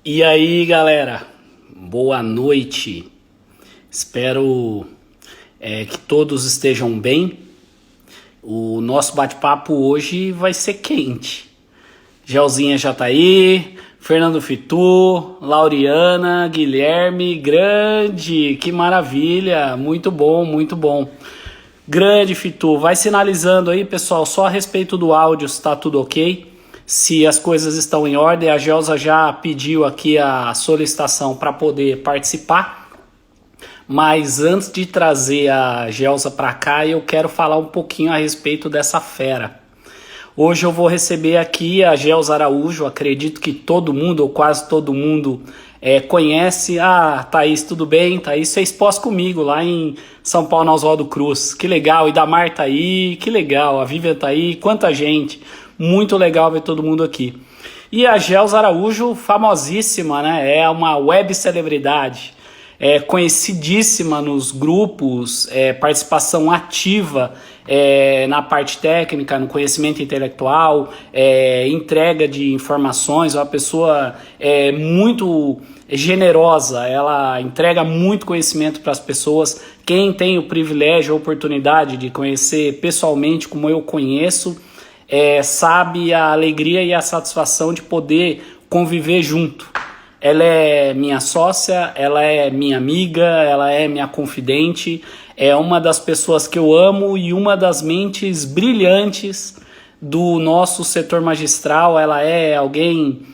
E aí, galera, boa noite. Espero que todos estejam bem. O nosso bate-papo hoje vai ser quente. Gelzinha já tá aí, Fernando Fitu, Lauriana, Guilherme, grande, que maravilha, muito bom, muito bom. Grande Fitu, vai sinalizando aí, pessoal, só a respeito do áudio, se tá tudo ok, se as coisas estão em ordem. A Gelsa já pediu aqui a solicitação para poder participar, mas antes de trazer a Gelsa para cá, eu quero falar um pouquinho a respeito dessa fera. Hoje eu vou receber aqui a Gelsa Araújo, acredito que todo mundo, ou quase todo mundo, conhece. Ah, Thaís, tudo bem? Thaís fez pós comigo lá em São Paulo, na Oswaldo Cruz. Que legal. E Damar tá aí, que legal. A Vivian tá aí, quanta gente. Muito legal ver todo mundo aqui. E a Gelsa Araújo, famosíssima, né? É uma web celebridade. É conhecidíssima nos grupos, participação ativa na parte técnica, no conhecimento intelectual, entrega de informações, é uma pessoa muito generosa, ela entrega muito conhecimento para as pessoas. Quem tem o privilégio, a oportunidade de conhecer pessoalmente, como eu conheço, sabe a alegria e a satisfação de poder conviver junto. Ela é minha sócia, ela é minha amiga, ela é minha confidente, é uma das pessoas que eu amo e uma das mentes brilhantes do nosso setor magistral. Ela é alguém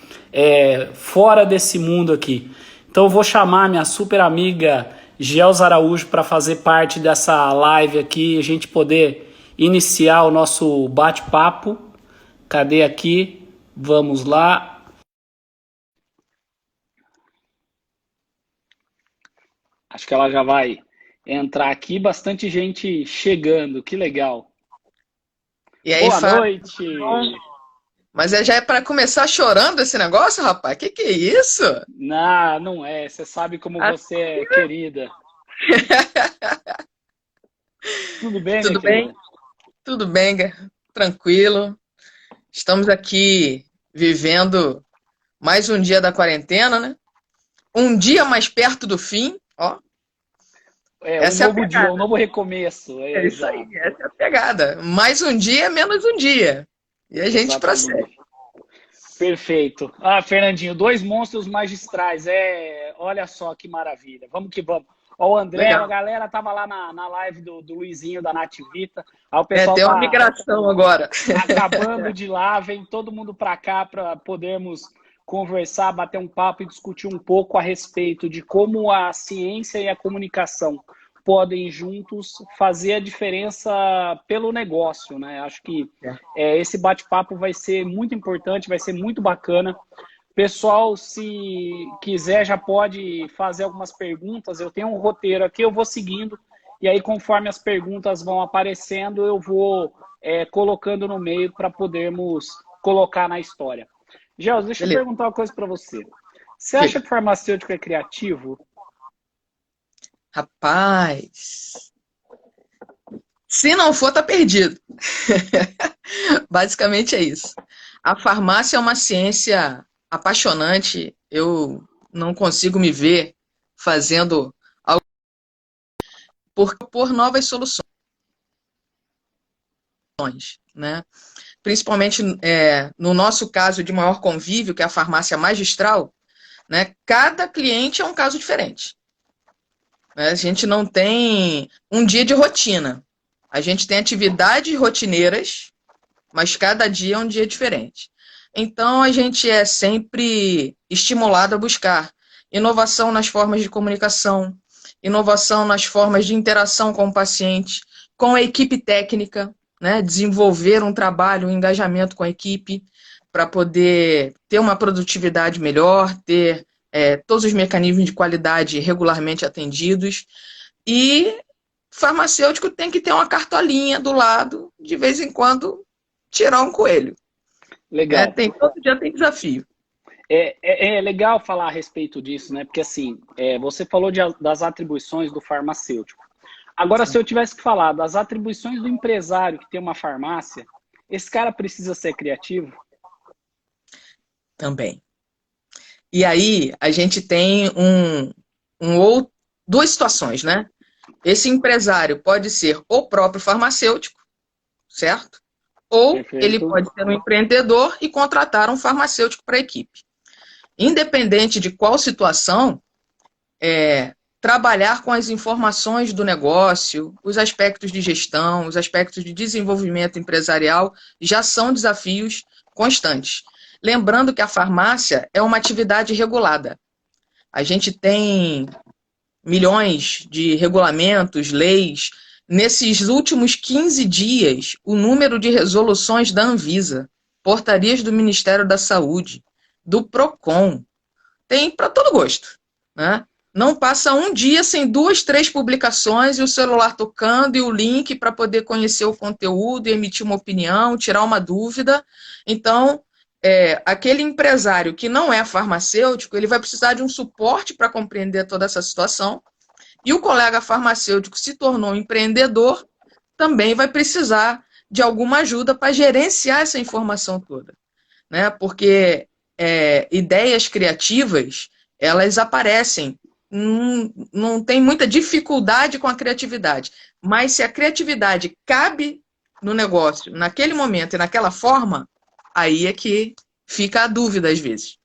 fora desse mundo aqui. Então eu vou chamar minha super amiga Gelsa Araújo para fazer parte dessa live aqui, a gente poder iniciar o nosso bate-papo. Cadê aqui? Vamos lá. Acho que ela já vai entrar aqui, bastante gente chegando, que legal. E aí, Boa Fábio? noite! Mas já é para começar chorando esse negócio, rapaz? Que é isso? Não, não é, você sabe como Ah, você é querida. Tudo bem, minha tudo bem? querida? Tudo bem, tranquilo. Estamos aqui vivendo mais um dia da quarentena, né? Um dia mais perto do fim, ó. É, um Essa é a novo dia, um pegada. novo recomeço, É isso aí, exato. essa é a pegada. Mais um dia, menos um dia. E a gente prossegue. Exatamente. Perfeito. Ah, Fernandinho, dois monstros magistrais. Olha só que maravilha. Vamos que vamos. Ó, o André, a Legal. galera tava lá na live do Luizinho da Nativita. Aí o É, pessoal tem uma tá migração agora. acabando de lá, vem todo mundo para cá para podermos conversar, bater um papo e discutir um pouco a respeito de como a ciência e a comunicação podem juntos fazer a diferença pelo negócio, né? Acho que esse bate-papo vai ser muito importante, vai ser muito bacana. Pessoal, se quiser, já pode fazer algumas perguntas. Eu tenho um roteiro aqui, eu vou seguindo. E aí, conforme as perguntas vão aparecendo, eu vou colocando no meio para podermos colocar na história. Gels, deixa eu Beleza. perguntar uma coisa para você. Você acha Diga. que farmacêutico é criativo? Rapaz. Se não for, tá perdido. Basicamente é isso. A farmácia é uma ciência apaixonante. Eu não consigo me ver fazendo algo por novas soluções, né? Principalmente no nosso caso de maior convívio, que é a farmácia magistral, né? Cada cliente é um caso diferente, né? A gente não tem um dia de rotina. A gente tem atividades rotineiras, mas cada dia é um dia diferente. Então, a gente é sempre estimulado a buscar inovação nas formas de comunicação, inovação nas formas de interação com o paciente, com a equipe técnica, né? Desenvolver um trabalho, um engajamento com a equipe, para poder ter uma produtividade melhor, ter todos os mecanismos de qualidade regularmente atendidos. E farmacêutico tem que ter uma cartolinha do lado, de vez em quando, tirar um coelho. Legal. Todo dia tem desafio. É legal falar a respeito disso, né? Porque assim, você falou das atribuições do farmacêutico. Agora, se eu tivesse que falar das atribuições do empresário que tem uma farmácia, esse cara precisa ser criativo? Também. E aí a gente tem duas situações, né? Esse empresário pode ser o próprio farmacêutico, certo? Ou ele Perfeito. pode ser um empreendedor e contratar um farmacêutico para a equipe. Independente de qual situação, trabalhar com as informações do negócio, os aspectos de gestão, os aspectos de desenvolvimento empresarial já são desafios constantes. Lembrando que a farmácia é uma atividade regulada. A gente tem milhões de regulamentos, leis. Nesses últimos 15 dias, o número de resoluções da Anvisa, portarias do Ministério da Saúde, do PROCON, tem para todo gosto, né? Não passa um dia sem 2, 3 publicações e o celular tocando e o link para poder conhecer o conteúdo, emitir uma opinião, tirar uma dúvida. Então, aquele empresário que não é farmacêutico, ele vai precisar de um suporte para compreender toda essa situação. E o colega farmacêutico se tornou empreendedor, também vai precisar de alguma ajuda para gerenciar essa informação toda, né? Porque ideias criativas, elas aparecem, não tem muita dificuldade com a criatividade, mas se a criatividade cabe no negócio, naquele momento e naquela forma, aí é que fica a dúvida às vezes.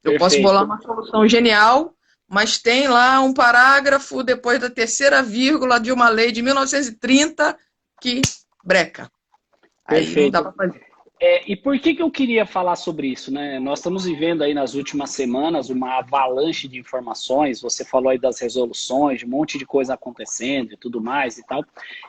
Eu posso bolar Perfeito. uma solução genial, mas tem lá um parágrafo depois da terceira vírgula de uma lei de 1930 que breca. Aí não dá Perfeito. para fazer. E por que eu queria falar sobre isso, né? Nós estamos vivendo aí nas últimas semanas uma avalanche de informações. Você falou aí das resoluções, de um monte de coisa acontecendo e tudo mais e tal.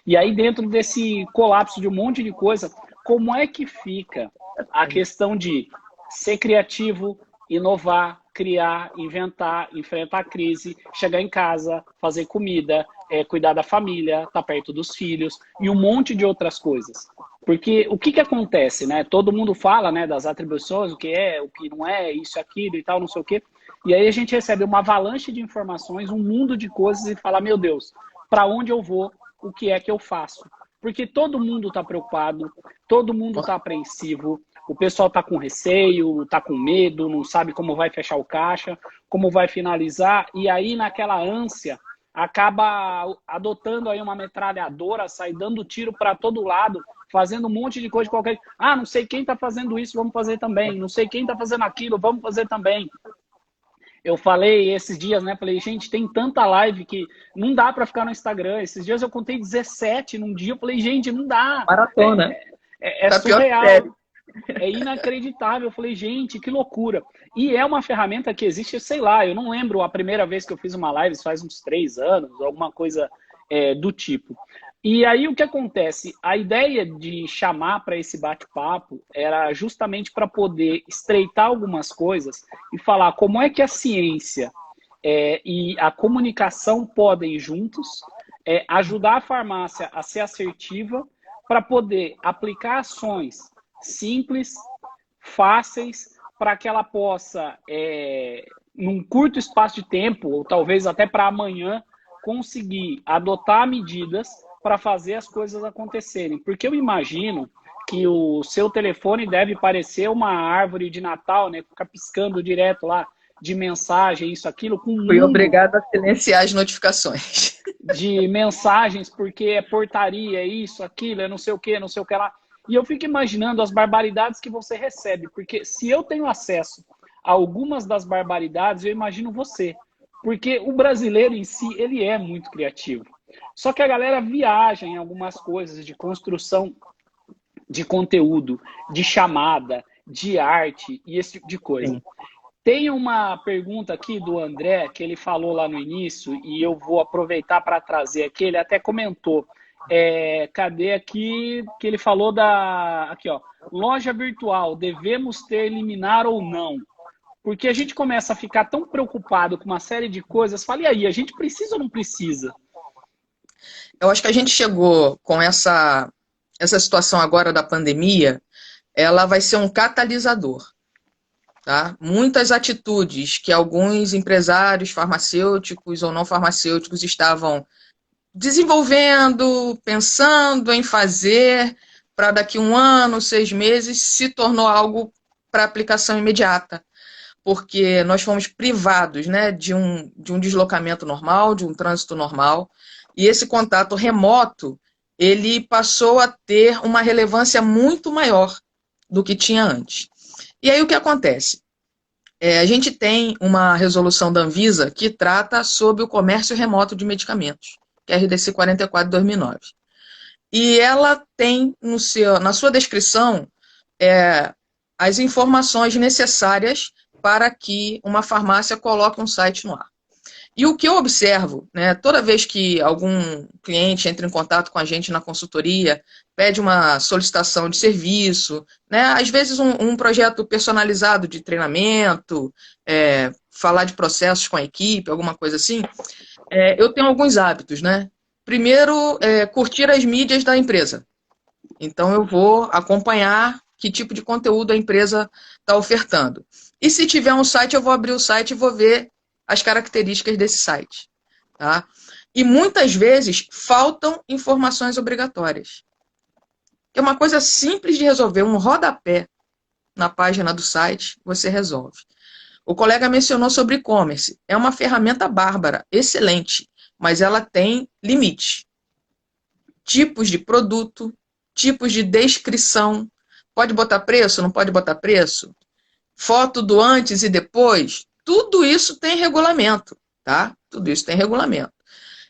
E aí, dentro desse colapso de um monte de coisa, como é que fica a questão de ser criativo, inovar, criar, inventar, enfrentar a crise, chegar em casa, fazer comida, cuidar da família, estar perto dos filhos e um monte de outras coisas? Porque o que acontece, né? Todo mundo fala, né, das atribuições, o que é, o que não é, isso, aquilo e tal, não sei o quê. E aí a gente recebe uma avalanche de informações, um mundo de coisas e fala, meu Deus, para onde eu vou? O que é que eu faço? Porque todo mundo está preocupado, todo mundo está apreensivo, o pessoal está com receio, está com medo, não sabe como vai fechar o caixa, como vai finalizar, e aí naquela ânsia acaba adotando aí uma metralhadora, sai dando tiro para todo lado, fazendo um monte de coisa de qualquer... Ah, não sei quem está fazendo isso, vamos fazer também. Não sei quem está fazendo aquilo, vamos fazer também. Eu falei esses dias, né? Falei, gente, tem tanta live que não dá para ficar no Instagram. Esses dias eu contei 17 num dia. Eu falei, gente, não dá. Maratona. É Tá pior que surreal. sério. É inacreditável. Eu falei, gente, que loucura. E é uma ferramenta que existe, sei lá, eu não lembro a primeira vez que eu fiz uma live, faz uns 3 anos, alguma coisa do tipo. E aí o que acontece? A ideia de chamar para esse bate-papo era justamente para poder estreitar algumas coisas e falar como é que a ciência e a comunicação podem juntos ajudar a farmácia a ser assertiva para poder aplicar ações simples, fáceis, para que ela possa, num curto espaço de tempo, ou talvez até para amanhã, conseguir adotar medidas para fazer as coisas acontecerem. Porque eu imagino que o seu telefone deve parecer uma árvore de Natal, né? Ficar piscando direto lá de mensagem, isso, aquilo, com um Fui mundo obrigada a silenciar as notificações. de mensagens, porque é portaria, é isso, aquilo, é não sei o que lá. E eu fico imaginando as barbaridades que você recebe, porque se eu tenho acesso a algumas das barbaridades, eu imagino você. Porque o brasileiro em si, ele é muito criativo. Só que a galera viaja em algumas coisas de construção de conteúdo, de chamada, de arte e esse tipo de coisa. Sim. Tem uma pergunta aqui do André, que ele falou lá no início, e eu vou aproveitar para trazer aqui, ele até comentou. Cadê aqui que ele falou aqui, ó, loja virtual, devemos ter liminar ou não? Porque a gente começa a ficar tão preocupado com uma série de coisas, fala, e aí, a gente precisa ou não precisa? Eu acho que a gente chegou com essa situação agora da pandemia, ela vai ser um catalisador. Tá? Muitas atitudes que alguns empresários farmacêuticos ou não farmacêuticos estavam desenvolvendo, pensando em fazer para daqui 1 ano, 6 meses, se tornou algo para aplicação imediata. porque nós fomos privados, né, de um deslocamento normal, de um trânsito normal, e esse contato remoto, ele passou a ter uma relevância muito maior do que tinha antes. E aí o que acontece? A gente tem uma resolução da Anvisa que trata sobre o comércio remoto de medicamentos, que é a RDC 44/2009. E ela tem na sua descrição as informações necessárias para que uma farmácia coloque um site no ar. E o que eu observo, né, toda vez que algum cliente entra em contato com a gente na consultoria, pede uma solicitação de serviço, né, às vezes um projeto personalizado de treinamento, falar de processos com a equipe, alguma coisa assim, eu tenho alguns hábitos, né? Primeiro, curtir as mídias da empresa. Então, eu vou acompanhar que tipo de conteúdo a empresa está ofertando. E se tiver um site, eu vou abrir o site e vou ver as características desse site. Tá? E muitas vezes faltam informações obrigatórias. É uma coisa simples de resolver, um rodapé na página do site, você resolve. O colega mencionou sobre e-commerce. É uma ferramenta bárbara, excelente, mas ela tem limite. Tipos de produto, tipos de descrição. Pode botar preço, não pode botar preço? Foto do antes e depois? Tudo isso tem regulamento, tá? Tudo isso tem regulamento.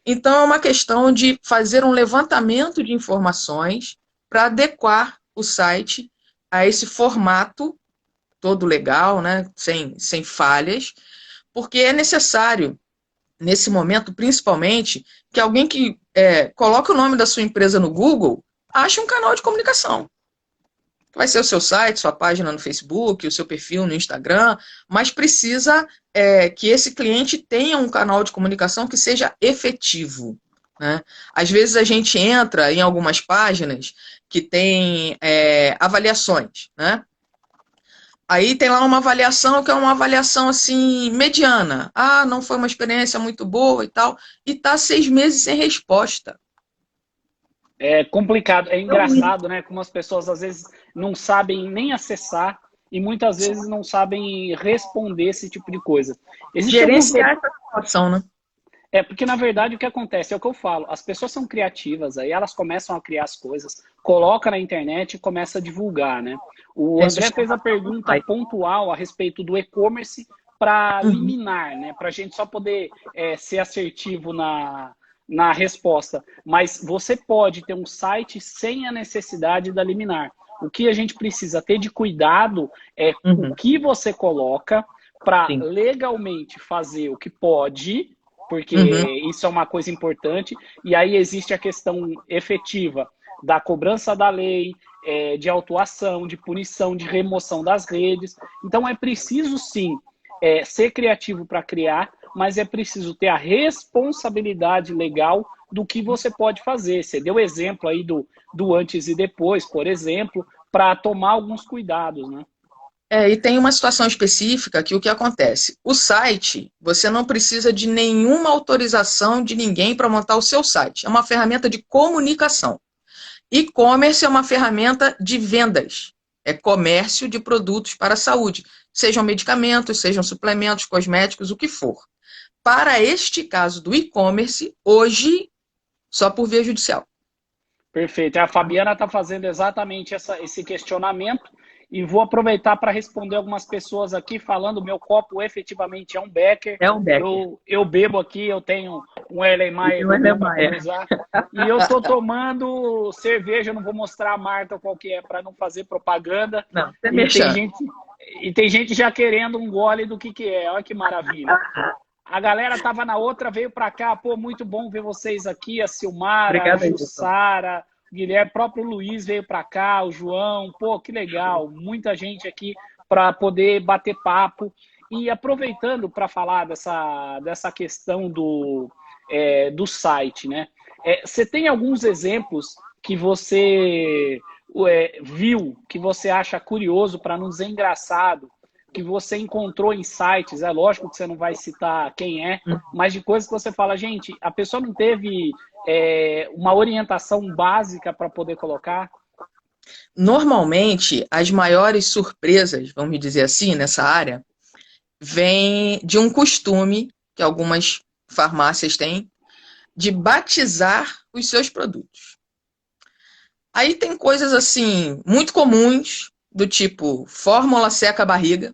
Então, é uma questão de fazer um levantamento de informações para adequar o site a esse formato todo legal, né? Sem falhas, porque é necessário, nesse momento, principalmente, que alguém que coloque o nome da sua empresa no Google ache um canal de comunicação. Vai ser o seu site, sua página no Facebook, o seu perfil no Instagram, mas precisa que esse cliente tenha um canal de comunicação que seja efetivo. Né? Às vezes a gente entra em algumas páginas que tem avaliações, né? Aí tem lá uma avaliação que é uma avaliação assim, mediana. Ah, não foi uma experiência muito boa e tal. E tá 6 meses sem resposta. É complicado, é engraçado, né? Como as pessoas às vezes não sabem nem acessar e muitas vezes não sabem responder esse tipo de coisa. Gerenciar essa situação, né? Porque na verdade o que acontece é o que eu falo, as pessoas são criativas, aí elas começam a criar as coisas, coloca na internet e começa a divulgar, né? O André fez a pergunta pontual a respeito do e-commerce para liminar, né? Para a gente só poder ser assertivo na resposta. Mas você pode ter um site sem a necessidade da liminar. O que a gente precisa ter de cuidado é o que você coloca para legalmente fazer o que pode, porque isso é uma coisa importante, e aí existe a questão efetiva da cobrança da lei, de autuação, de punição, de remoção das redes. Então é preciso sim ser criativo para criar, mas é preciso ter a responsabilidade legal do que você pode fazer. Você deu exemplo aí do antes e depois, por exemplo, para tomar alguns cuidados, né? E tem uma situação específica que o que acontece? O site, você não precisa de nenhuma autorização de ninguém para montar o seu site. É uma ferramenta de comunicação. E-commerce é uma ferramenta de vendas. É comércio de produtos para a saúde. Sejam medicamentos, sejam suplementos, cosméticos, o que for. Para este caso do e-commerce, hoje, só por via judicial. Perfeito. A Fabiana está fazendo exatamente esse questionamento e vou aproveitar para responder algumas pessoas aqui falando meu copo efetivamente é um Becker. É um Becker. Eu bebo aqui, eu tenho um Erlenmeyer para usar. E eu estou tomando cerveja, não vou mostrar a marca qual que é para não fazer propaganda. Não, tem gente já querendo um gole do que é. Olha que maravilha. A galera estava na outra, veio para cá. Pô, muito bom ver vocês aqui. A Silmara, a Jussara, o Guilherme, o próprio Luiz veio para cá, o João. Pô, que legal. Muita gente aqui para poder bater papo. E aproveitando para falar dessa questão do site, né? Você tem alguns exemplos que você viu, que você acha curioso, para não dizer engraçado, que você encontrou em sites, é lógico que você não vai citar quem mas de coisas que você fala, gente, a pessoa não teve uma orientação básica para poder colocar? Normalmente, as maiores surpresas, vamos dizer assim, nessa área, vem de um costume que algumas farmácias têm de batizar os seus produtos. Aí tem coisas assim muito comuns, do tipo fórmula seca a barriga,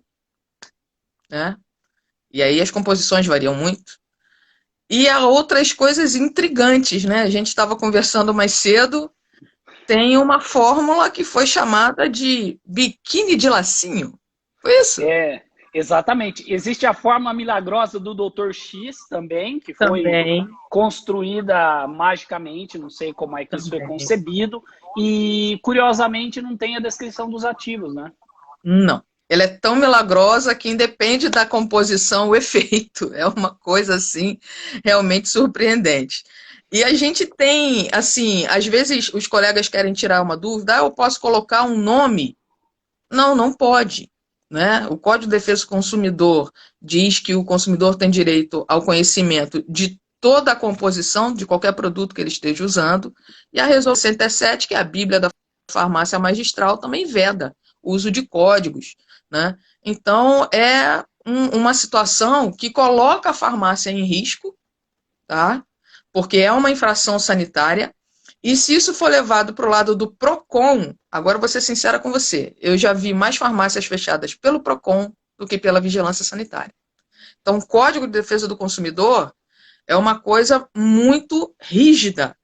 né? E aí as composições variam muito. E há outras coisas intrigantes, né? A gente estava conversando mais cedo, tem uma fórmula que foi chamada de biquíni de lacinho. Foi isso? Exatamente. Existe a forma milagrosa do Dr. X também, que foi Também. construída magicamente, não sei como é que isso foi concebido, e curiosamente não tem a descrição dos ativos, né? Não. Ela é tão milagrosa que independe da composição, o efeito. É uma coisa, assim, realmente surpreendente. E a gente tem, assim, às vezes os colegas querem tirar uma dúvida, eu posso colocar um nome? Não, não pode, né? O Código de Defesa do Consumidor diz que o consumidor tem direito ao conhecimento de toda a composição de qualquer produto que ele esteja usando, e a Resolução 67, que é a Bíblia da farmácia magistral, também veda o uso de códigos, né? Então, é uma situação que coloca a farmácia em risco, tá? Porque é uma infração sanitária, e se isso for levado para o lado do PROCON, agora vou ser sincera com você, eu já vi mais farmácias fechadas pelo PROCON do que pela vigilância sanitária. Então, o Código de Defesa do Consumidor é uma coisa muito rígida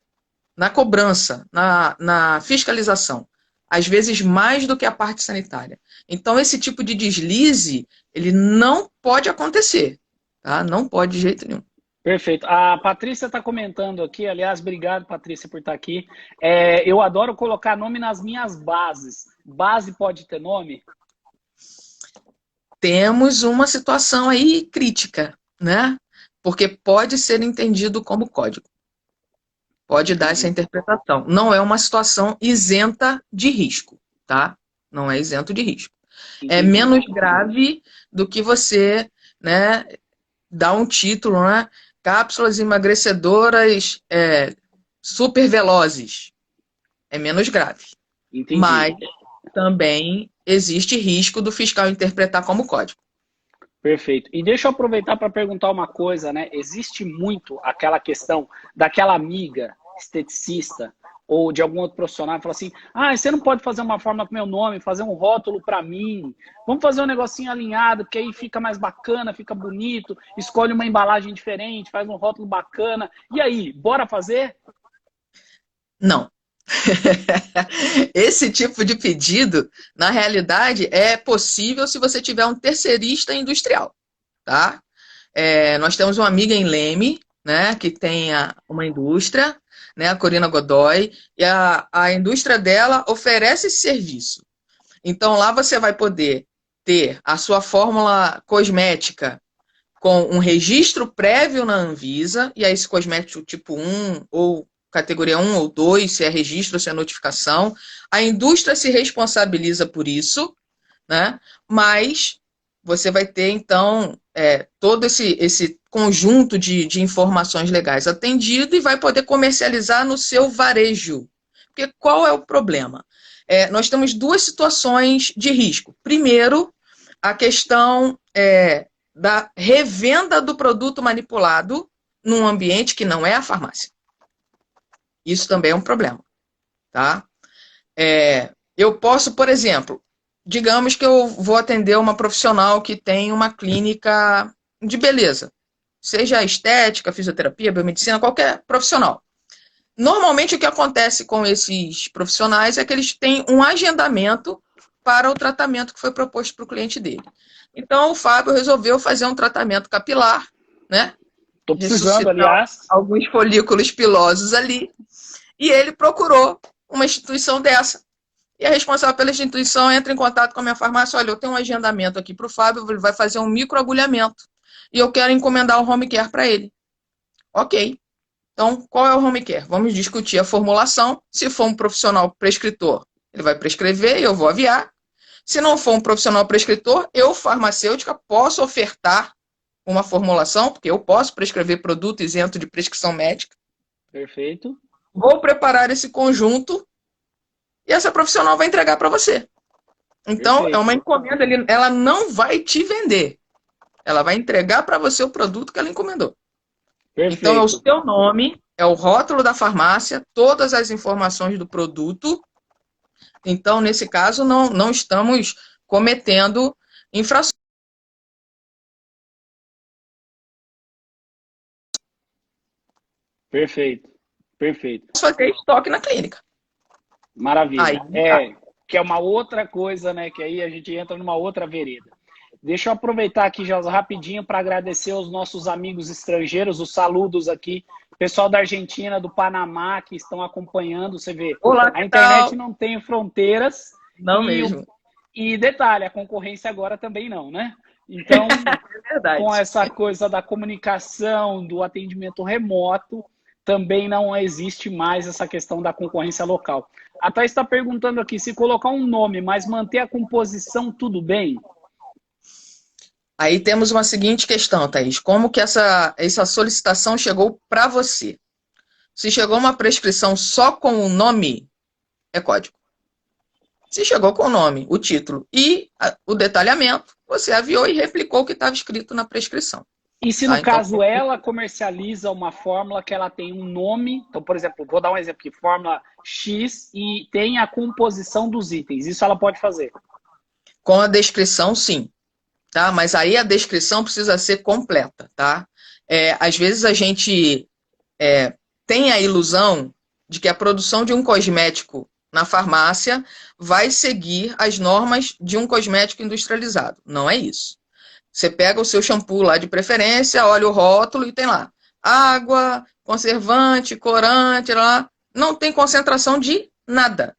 na cobrança, na fiscalização, às vezes mais do que a parte sanitária. Então, esse tipo de deslize, ele não pode acontecer, tá? Não pode de jeito nenhum. Perfeito. A Patrícia está comentando aqui, aliás, obrigado, Patrícia, por estar aqui. Eu adoro colocar nome nas minhas bases. Base pode ter nome? Temos uma situação aí crítica, né? Porque pode ser entendido como código. Pode dar essa interpretação. Não é uma situação isenta de risco, tá? Não é isento de risco. É menos grave do que você, né, dar um título, né? Cápsulas emagrecedoras super velozes. É menos grave. Entendi. Mas também existe risco do fiscal interpretar como código. Perfeito. E deixa eu aproveitar para perguntar uma coisa, né? Existe muito aquela questão daquela amiga esteticista ou de algum outro profissional que fala assim, você não pode fazer uma fórmula com meu nome, fazer um rótulo para mim, vamos fazer um negocinho alinhado, porque aí fica mais bacana, fica bonito, escolhe uma embalagem diferente, faz um rótulo bacana, e aí, bora fazer? Não. Esse tipo de pedido, na realidade, é possível se você tiver um terceirista industrial, tá? Nós temos uma amiga em Leme, né, que tem uma indústria, né, a Corina Godoy, e a indústria dela oferece esse serviço. Então, lá você vai poder ter a sua fórmula cosmética com um registro prévio na Anvisa, e aí esse cosmético tipo 1 ou categoria 1 ou 2, se é registro, se é notificação. A indústria se responsabiliza por isso, né? Mas você vai ter, então, todo esse conjunto de informações legais atendido e vai poder comercializar no seu varejo. Porque qual é o problema? Nós temos duas situações de risco. Primeiro, a questão da revenda do produto manipulado num ambiente que não é a farmácia. Isso também é um problema, tá? Eu posso, por exemplo, digamos que eu vou atender uma profissional que tem uma clínica de beleza, seja estética, fisioterapia, biomedicina, qualquer profissional. Normalmente o que acontece com esses profissionais é que eles têm um agendamento para o tratamento que foi proposto para o cliente dele. Então o Fábio resolveu fazer um tratamento capilar, né? Estou precisando, aliás. Alguns folículos pilosos ali. E ele procurou uma instituição dessa. E a responsável pela instituição entra em contato com a minha farmácia. Olha, eu tenho um agendamento aqui para o Fábio, ele vai fazer um microagulhamento. E eu quero encomendar o home care para ele. Ok. Então, qual é o home care? Vamos discutir a formulação. Se for um profissional prescritor, ele vai prescrever e eu vou aviar. Se não for um profissional prescritor, eu, farmacêutica, posso ofertar uma formulação, porque eu posso prescrever produto isento de prescrição médica. Perfeito. Vou preparar esse conjunto e essa profissional vai entregar para você. Então, perfeito. É uma encomenda, ela não vai te vender. Ela vai entregar para você o produto que ela encomendou. Então, é o Perfeito. seu nome, é o rótulo da farmácia, todas as informações do produto. Então, nesse caso, não estamos cometendo infrações. Perfeito. Perfeito. Fazer estoque na clínica. Aí, Maravilha. Que é uma outra coisa, né? Que aí a gente entra numa outra vereda. Deixa eu aproveitar aqui, já rapidinho, para agradecer aos nossos amigos estrangeiros, os saludos aqui, pessoal da Argentina, do Panamá, que estão acompanhando. Você vê, olá, a que internet tal? não tem fronteiras Não mesmo. e detalhe, a concorrência agora também não, né? Então, É com verdade. essa coisa da comunicação, do atendimento remoto, também não existe mais essa questão da concorrência local. A Thaís está perguntando aqui, se colocar um nome, mas manter a composição, tudo bem? Aí temos uma seguinte questão, Thaís. Como que essa solicitação chegou para você? Se chegou uma prescrição só com o nome, é código. Se chegou com o nome, o título e o detalhamento, você aviou e replicou o que estava escrito na prescrição. E se Tá? no Então, caso ela comercializa uma fórmula que ela tem um nome, então, por exemplo, vou dar um exemplo aqui, fórmula X, e tem a composição dos itens, isso ela pode fazer? com a descrição, sim. Tá? Mas aí a descrição precisa ser completa. Tá? Às vezes a gente tem a ilusão de que a produção de um cosmético na farmácia vai seguir as normas de um cosmético industrializado. Não é isso. Você pega o seu shampoo lá de preferência, olha o rótulo e tem lá água, conservante, corante, lá. Não tem concentração de nada.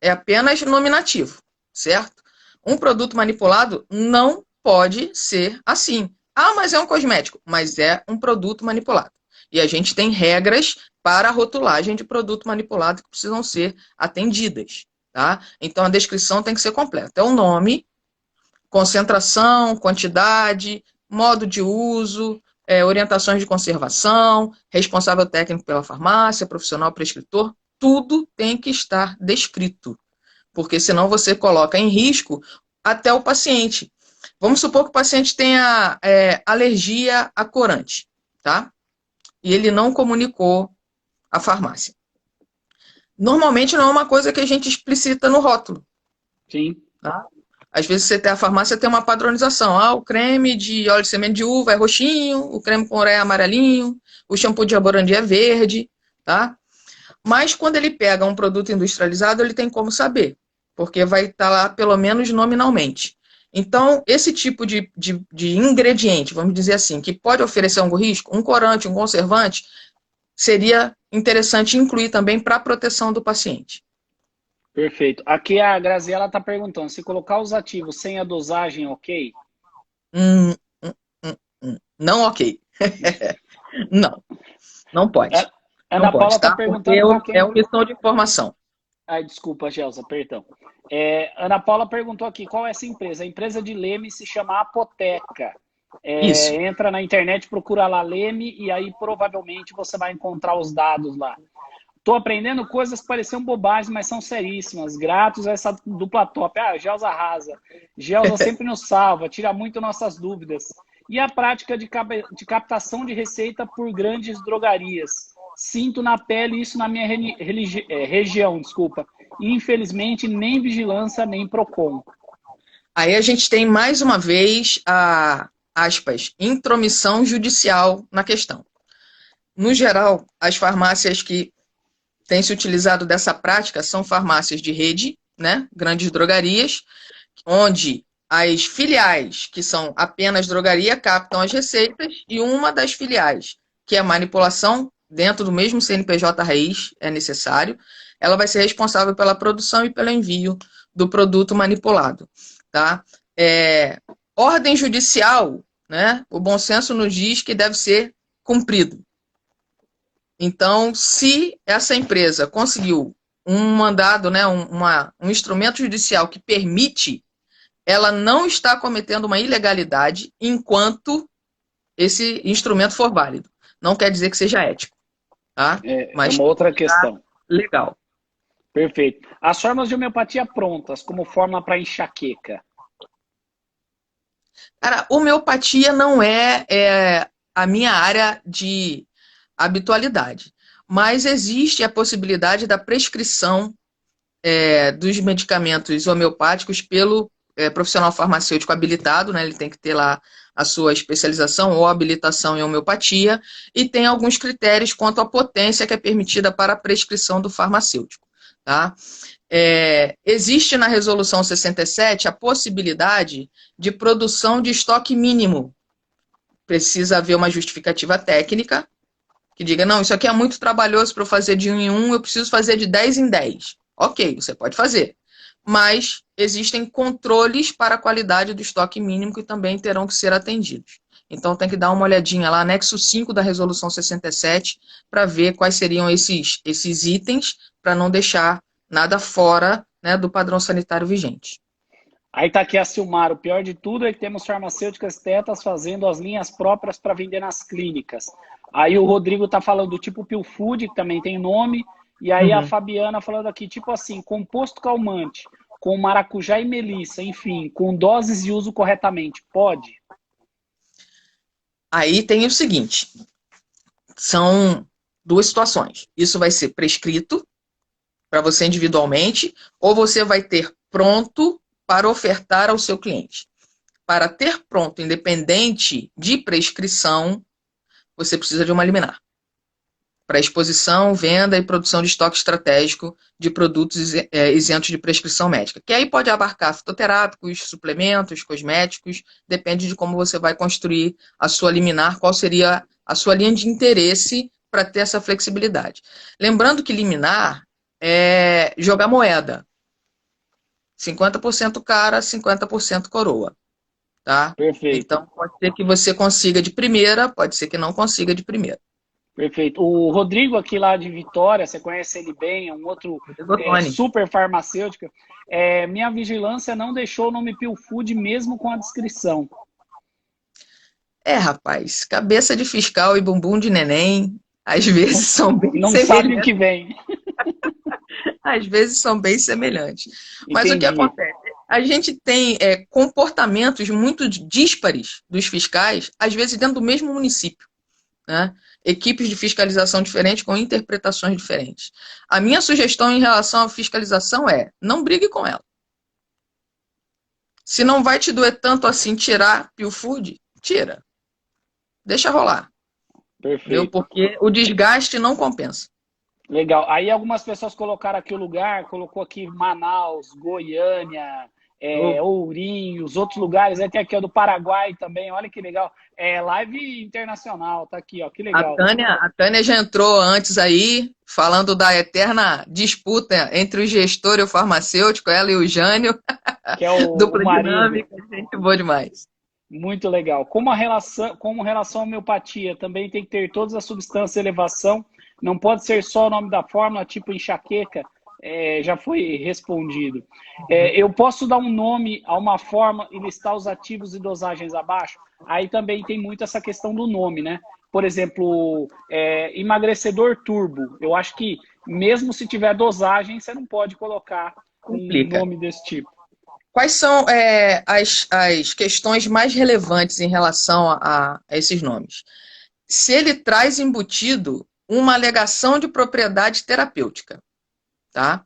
É apenas nominativo, certo? Um produto manipulado não pode ser assim. Ah, mas é um cosmético. Mas é um produto manipulado. E a gente tem regras para a rotulagem de produto manipulado que precisam ser atendidas. Tá? Então a descrição tem que ser completa. É o nome, concentração, quantidade, modo de uso, orientações de conservação, responsável técnico pela farmácia, profissional prescritor, tudo tem que estar descrito, porque senão você coloca em risco até o paciente. Vamos supor que o paciente tenha alergia a corante, tá? E ele não comunicou à farmácia. Normalmente não é uma coisa que a gente explicita no rótulo. Sim. Tá? Às vezes a farmácia tem uma padronização. Ah, o creme de óleo de semente de uva é roxinho, o creme com ureia é amarelinho, o shampoo de jaborandi é verde, tá? Mas quando ele pega um produto industrializado, ele tem como saber, porque vai estar lá pelo menos nominalmente. Então, esse tipo de ingrediente, vamos dizer assim, que pode oferecer algum risco, um corante, um conservante, seria interessante incluir também para a proteção do paciente. Perfeito. Aqui a Graziela está perguntando, se colocar os ativos sem a dosagem, ok? Não, ok. Não, não pode. Ana Não Paula pode, está tá? Porque perguntando qual que é. é omissão de informação. Ai, desculpa, Gelsa, perdão. Ana Paula perguntou aqui, qual é essa empresa? A empresa de Leme se chama Apoteca. Isso. Entra na internet, procura lá Leme e aí provavelmente você vai encontrar os dados lá. Tô aprendendo coisas que pareciam bobagens, mas são seríssimas. Gratos a essa dupla top. Gelsa arrasa. Gelsa sempre nos salva, tira muito nossas dúvidas. E a prática de captação de receita por grandes drogarias. Sinto na pele isso na minha região, desculpa. E, infelizmente, nem vigilância, nem PROCON. Aí a gente tem, mais uma vez, aspas, intromissão judicial na questão. No geral, as farmácias que têm se utilizado dessa prática são farmácias de rede, né, grandes drogarias, onde as filiais, que são apenas drogaria, captam as receitas, e uma das filiais, que é a manipulação, dentro do mesmo CNPJ raiz, é necessário, ela vai ser responsável pela produção e pelo envio do produto manipulado. Tá? Ordem judicial, né? O bom senso nos diz que deve ser cumprido. Então, se essa empresa conseguiu um mandado, né, um instrumento judicial que permite, ela não está cometendo uma ilegalidade enquanto esse instrumento for válido. Não quer dizer que seja ético. Tá? Mas uma outra questão. Legal. Perfeito. As fórmulas de homeopatia prontas, como fórmula para enxaqueca? Cara, homeopatia não é a minha área de habitualidade, mas existe a possibilidade da prescrição dos medicamentos homeopáticos pelo profissional farmacêutico habilitado, né? Ele tem que ter lá a sua especialização ou habilitação em homeopatia, e tem alguns critérios quanto à potência que é permitida para a prescrição do farmacêutico, tá? Existe na Resolução 67 a possibilidade de produção de estoque mínimo. Precisa haver uma justificativa técnica que diga, não, isso aqui é muito trabalhoso para eu fazer de 1 em 1, eu preciso fazer de 10 em 10. Ok, você pode fazer. Mas existem controles para a qualidade do estoque mínimo que também terão que ser atendidos. Então tem que dar uma olhadinha lá, anexo 5 da Resolução 67, para ver quais seriam esses itens, para não deixar nada fora, né, do padrão sanitário vigente. Aí tá aqui a Silmar, o pior de tudo é que temos farmacêuticas tetas fazendo as linhas próprias para vender nas clínicas. Aí o Rodrigo tá falando do tipo Pill Food, que também tem nome, e aí a Fabiana falando aqui, tipo assim, composto calmante, com maracujá e melissa, enfim, com doses de uso corretamente, pode? Aí tem o seguinte, são duas situações. Isso vai ser prescrito para você individualmente, ou você vai ter pronto para ofertar ao seu cliente. Para ter pronto, independente de prescrição, você precisa de uma liminar. Para exposição, venda e produção de estoque estratégico de produtos isentos de prescrição médica. Que aí pode abarcar fitoterápicos, suplementos, cosméticos, depende de como você vai construir a sua liminar, qual seria a sua linha de interesse para ter essa flexibilidade. Lembrando que liminar é jogar moeda. 50% cara, 50% coroa. Tá? Perfeito. Então, pode ser que você consiga de primeira, pode ser que não consiga de primeira. Perfeito. O Rodrigo aqui lá de Vitória, você conhece ele bem, é um outro super farmacêutico. Minha vigilância não deixou o nome Pill Food mesmo com a descrição. Rapaz, cabeça de fiscal e bumbum de neném, às vezes são bem não semelhantes. Não sabe o que vem. Às vezes são bem semelhantes. Mas Entendi. o que acontece? A gente tem comportamentos muito díspares dos fiscais, às vezes dentro do mesmo município, né? Equipes de fiscalização diferentes com interpretações diferentes. A minha sugestão em relação à fiscalização não brigue com ela. Se não vai te doer tanto assim tirar Pill Food, tira. Deixa rolar. Perfeito. Porque o desgaste não compensa. Legal. Aí algumas pessoas colocaram aqui o lugar, colocou aqui Manaus, Goiânia, Ourinhos, outros lugares. Aí tem aqui o do Paraguai também, olha que legal. Live internacional, tá aqui, ó, que legal. A Tânia já entrou antes aí, falando da eterna disputa entre o gestor e o farmacêutico, ela e o Jânio. Que é o dupla marido. Dinâmica, gente boa demais. Muito legal. Como relação à homeopatia, também tem que ter todas as substâncias de elevação. Não pode ser só o nome da fórmula, tipo enxaqueca. Já foi respondido. Eu posso dar um nome a uma fórmula e listar os ativos e dosagens abaixo? Aí também tem muito essa questão do nome, né? Por exemplo, emagrecedor turbo. Eu acho que mesmo se tiver dosagem, você não pode colocar um nome desse tipo. Quais são as questões mais relevantes em relação a esses nomes? Se ele traz embutido uma alegação de propriedade terapêutica, tá?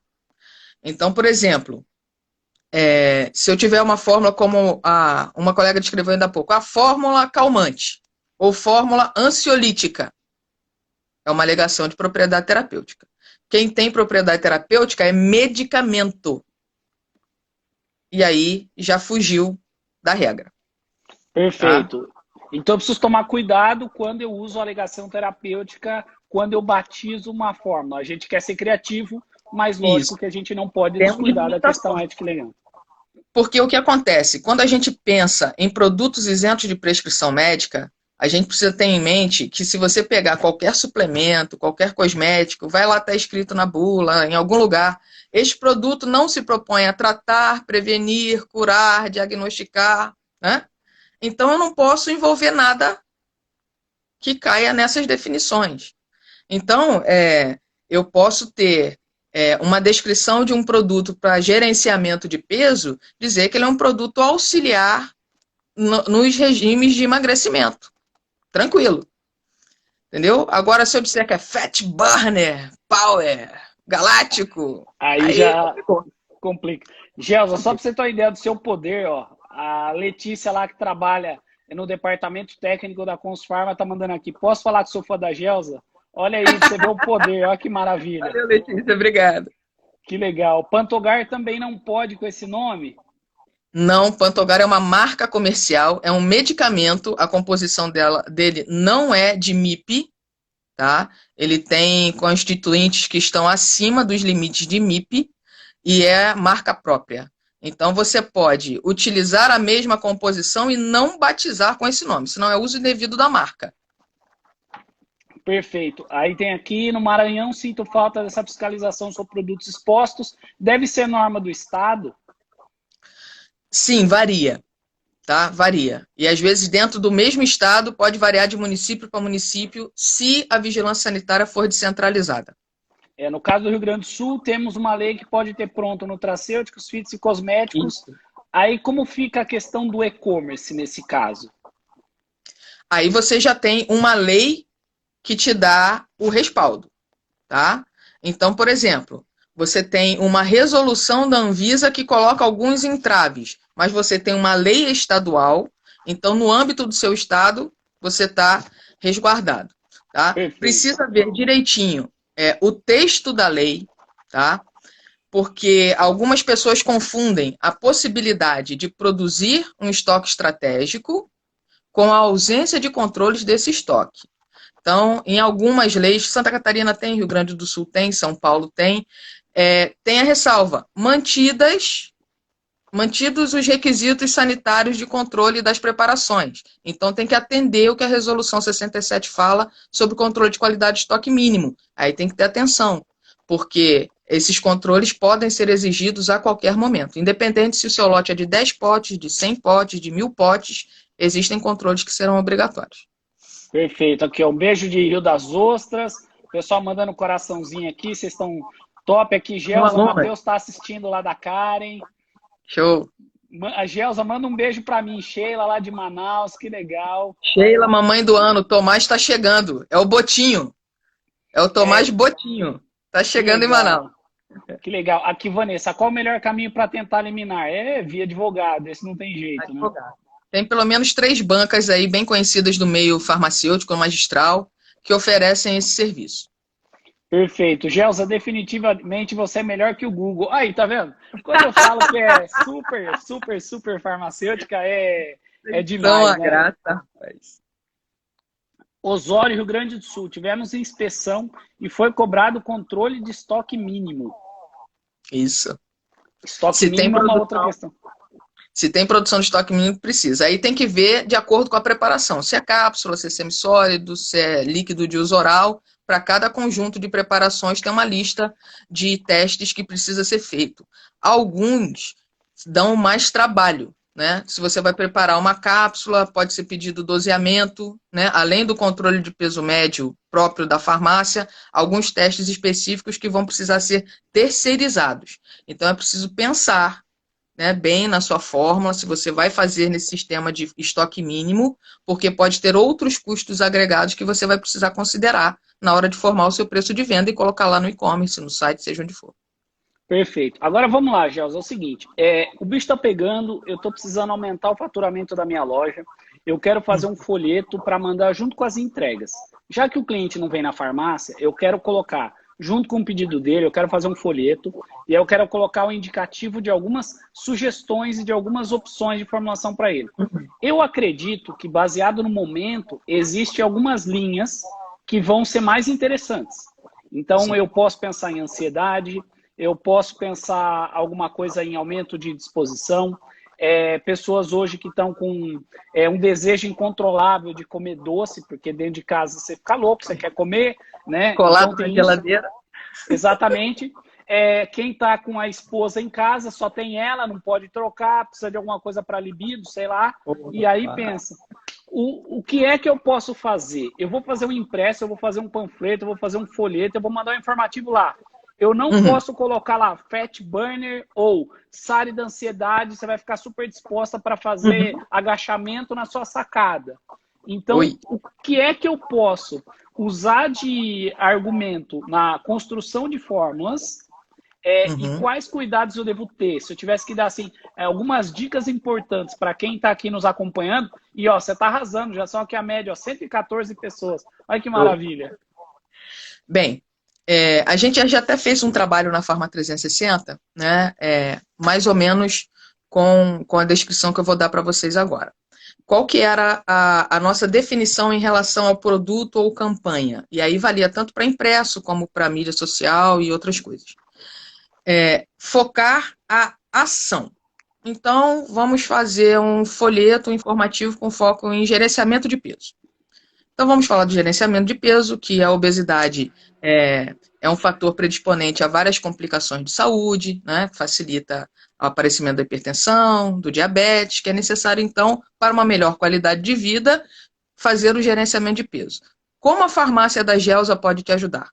Então, por exemplo, se eu tiver uma fórmula como uma colega descreveu ainda há pouco, a fórmula calmante ou fórmula ansiolítica, é uma alegação de propriedade terapêutica. Quem tem propriedade terapêutica é medicamento. E aí já fugiu da regra. Perfeito. Tá? Então eu preciso tomar cuidado quando eu uso a alegação terapêutica, quando eu batizo uma fórmula. A gente quer ser criativo, mas lógico que a gente não pode descuidar da questão ética e legal. Porque o que acontece? Quando a gente pensa em produtos isentos de prescrição médica, a gente precisa ter em mente que se você pegar qualquer suplemento, qualquer cosmético, vai lá estar escrito na bula, em algum lugar, este produto não se propõe a tratar, prevenir, curar, diagnosticar, né? Então eu não posso envolver nada que caia nessas definições. Então, eu posso ter uma descrição de um produto para gerenciamento de peso, dizer que ele é um produto auxiliar nos regimes de emagrecimento. Tranquilo. Entendeu? Agora, se eu disser que é Fat Burner, Power, Galáctico, Aí já complica. Gelsa, só para você ter uma ideia do seu poder, ó, a Letícia lá que trabalha no departamento técnico da Consufarma tá mandando aqui. Posso falar que sou fã da Gelsa? Olha aí, você vê o poder, olha que maravilha. Valeu, Letícia, obrigado. Que legal. Pantogar também não pode com esse nome? Não, Pantogar é uma marca comercial, é um medicamento, a composição dele não é de MIP, tá? Ele tem constituintes que estão acima dos limites de MIP e é marca própria. Então você pode utilizar a mesma composição e não batizar com esse nome, senão é uso indevido da marca. Perfeito. Aí tem aqui no Maranhão, sinto falta dessa fiscalização sobre produtos expostos. Deve ser norma do Estado? Sim, varia, tá? Varia. E às vezes dentro do mesmo estado pode variar de município para município se a vigilância sanitária for descentralizada. No caso do Rio Grande do Sul, temos uma lei que pode ter pronto nutracêuticos, fits e cosméticos. Isso. Aí como fica a questão do e-commerce nesse caso? Aí você já tem uma lei que te dá o respaldo, tá? Então, por exemplo, você tem uma resolução da Anvisa que coloca alguns entraves, mas você tem uma lei estadual, então no âmbito do seu estado você está resguardado, tá? Perfeito. Precisa ver direitinho o texto da lei, tá? Porque algumas pessoas confundem a possibilidade de produzir um estoque estratégico com a ausência de controles desse estoque. Então, em algumas leis, Santa Catarina tem, Rio Grande do Sul tem, São Paulo tem a ressalva, mantidos os requisitos sanitários de controle das preparações. Então, tem que atender o que a Resolução 67 fala sobre o controle de qualidade de estoque mínimo. Aí tem que ter atenção, porque esses controles podem ser exigidos a qualquer momento. Independente se o seu lote é de 10 potes, de 100 potes, de 1000 potes, existem controles que serão obrigatórios. Perfeito. Aqui, ó, um beijo de Rio das Ostras. O pessoal mandando um coraçãozinho aqui. Vocês estão top aqui. Gelsa, o Matheus está assistindo lá da Karen. Show. A Gelsa, manda um beijo para mim. Sheila, lá de Manaus. Que legal. Sheila, mamãe do ano. O Tomás está chegando. É o Botinho. É o Tomás Botinho. Está chegando em Manaus. Que legal. Aqui, Vanessa, qual o melhor caminho para tentar eliminar? Via advogado. Esse não tem jeito, advogado. Né? Tem pelo menos 3 bancas aí bem conhecidas do meio farmacêutico, magistral, que oferecem esse serviço. Perfeito. Gelsa, definitivamente você é melhor que o Google. Aí, tá vendo? Quando eu falo que é super farmacêutica, é demais, Então, né? Graça, rapaz. Osório, Rio Grande do Sul. Tivemos inspeção e foi cobrado controle de estoque mínimo. Isso. Estoque mínimo é uma outra questão. Se tem produção de estoque mínimo, precisa. Aí tem que ver de acordo com a preparação. Se é cápsula, se é semissólido, se é líquido de uso oral. Para cada conjunto de preparações tem uma lista de testes que precisa ser feito. Alguns dão mais trabalho, né? Se você vai preparar uma cápsula, pode ser pedido doseamento, né? Além do controle de peso médio próprio da farmácia, alguns testes específicos que vão precisar ser terceirizados. Então é preciso pensar, né, bem na sua fórmula, se você vai fazer nesse sistema de estoque mínimo, porque pode ter outros custos agregados que você vai precisar considerar na hora de formar o seu preço de venda e colocar lá no e-commerce, no site, seja onde for. Perfeito. Agora vamos lá, Gelsa, é o seguinte, o bicho está pegando, eu estou precisando aumentar o faturamento da minha loja, eu quero fazer um folheto para mandar junto com as entregas. Já que o cliente não vem na farmácia, eu quero colocar junto com o pedido dele, eu quero fazer um folheto e eu quero colocar o indicativo de algumas sugestões e de algumas opções de formulação para ele. Eu acredito que, baseado no momento, existem algumas linhas que vão ser mais interessantes. Então, sim, eu posso pensar em ansiedade, eu posso pensar alguma coisa em aumento de disposição, pessoas hoje que estão com um desejo incontrolável de comer doce, porque dentro de casa você fica louco, você quer comer, né? Colado então, na geladeira. Exatamente. Quem está com a esposa em casa, só tem ela, não pode trocar, precisa de alguma coisa para libido, sei lá. E aí pensa, o que é que eu posso fazer? Eu vou fazer um impresso, eu vou fazer um panfleto, eu vou fazer um folheto, eu vou mandar um informativo lá. Eu não Uhum. posso colocar lá fat burner ou sare da ansiedade, você vai ficar super disposta para fazer agachamento na sua sacada. Então, Oi. o que é que eu posso usar de argumento na construção de fórmulas e Uhum. quais cuidados eu devo ter? Se eu tivesse que dar assim, algumas dicas importantes para quem está aqui nos acompanhando, e ó, você está arrasando, já são aqui a média, ó, 114 pessoas. Olha que maravilha. Bem, a gente já até fez um trabalho na Farma 360, né? Mais ou menos com a descrição que eu vou dar para vocês agora. Qual que era a nossa definição em relação ao produto ou campanha? E aí valia tanto para impresso como para mídia social e outras coisas. Focar a ação. Então, vamos fazer um folheto informativo com foco em gerenciamento de peso. Então, vamos falar do gerenciamento de peso, que a obesidade é um fator predisponente a várias complicações de saúde, né? Facilita o aparecimento da hipertensão, do diabetes, que é necessário, então, para uma melhor qualidade de vida, fazer o gerenciamento de peso. Como a farmácia da Gelsa pode te ajudar?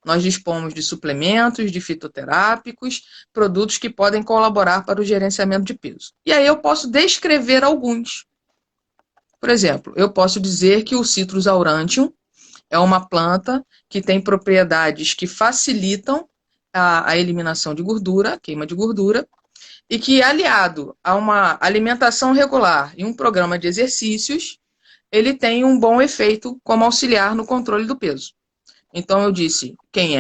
Nós dispomos de suplementos, de fitoterápicos, produtos que podem colaborar para o gerenciamento de peso. E aí eu posso descrever alguns. Por exemplo, eu posso dizer que o Citrus aurantium é uma planta que tem propriedades que facilitam a eliminação de gordura, a queima de gordura, e que, aliado a uma alimentação regular e um programa de exercícios, ele tem um bom efeito como auxiliar no controle do peso. Então, eu disse quem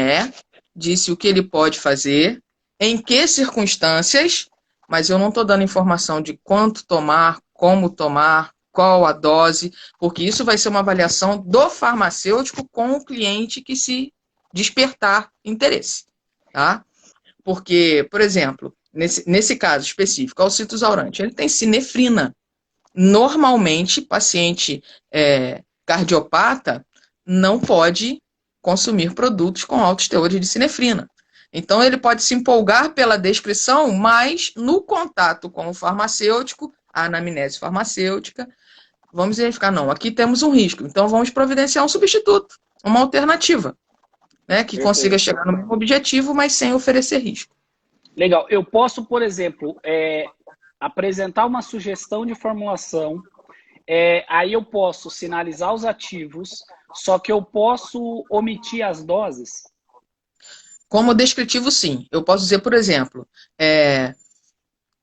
disse o que ele pode fazer, em que circunstâncias, mas eu não estou dando informação de quanto tomar, como tomar, qual a dose, porque isso vai ser uma avaliação do farmacêutico com o cliente que se despertar interesse, tá? Porque, por exemplo, nesse caso específico, o Citrus aurantium, ele tem sinefrina. Normalmente, paciente cardiopata não pode consumir produtos com altos teores de sinefrina. Então, ele pode se empolgar pela descrição, mas no contato com o farmacêutico, a anamnese farmacêutica, vamos verificar, não, aqui temos um risco, então vamos providenciar um substituto, uma alternativa, né, que consiga chegar no mesmo objetivo, mas sem oferecer risco. Legal. Eu posso, por exemplo, apresentar uma sugestão de formulação, aí eu posso sinalizar os ativos, só que eu posso omitir as doses? Como descritivo, sim. Eu posso dizer, por exemplo,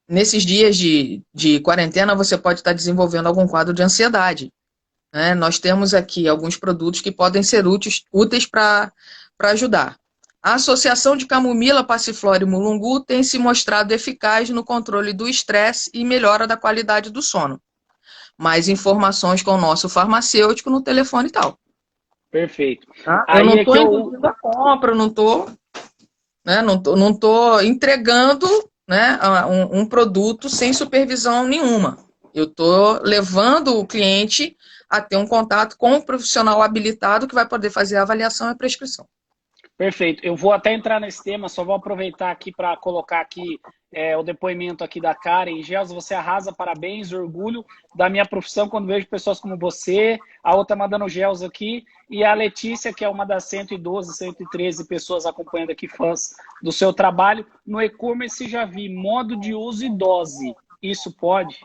nesses dias de quarentena, você pode estar desenvolvendo algum quadro de ansiedade, né? Nós temos aqui alguns produtos que podem ser úteis para ajudar. A associação de camomila, passiflora e mulungu tem se mostrado eficaz no controle do estresse e melhora da qualidade do sono. Mais informações com o nosso farmacêutico no telefone e tal. Perfeito. Tá? Eu não estou induzindo a compra, não estou entregando, né, um produto sem supervisão nenhuma. Eu estou levando o cliente a ter um contato com um profissional habilitado que vai poder fazer a avaliação e a prescrição. Perfeito. Eu vou até entrar nesse tema, só vou aproveitar aqui para colocar aqui o depoimento aqui da Karen. Gelsa, você arrasa, parabéns, orgulho da minha profissão quando vejo pessoas como você. A outra mandando Gelsa aqui. E a Letícia, que é uma das 112, 113 pessoas acompanhando aqui, fãs do seu trabalho. No e-commerce já vi modo de uso e dose. Isso pode?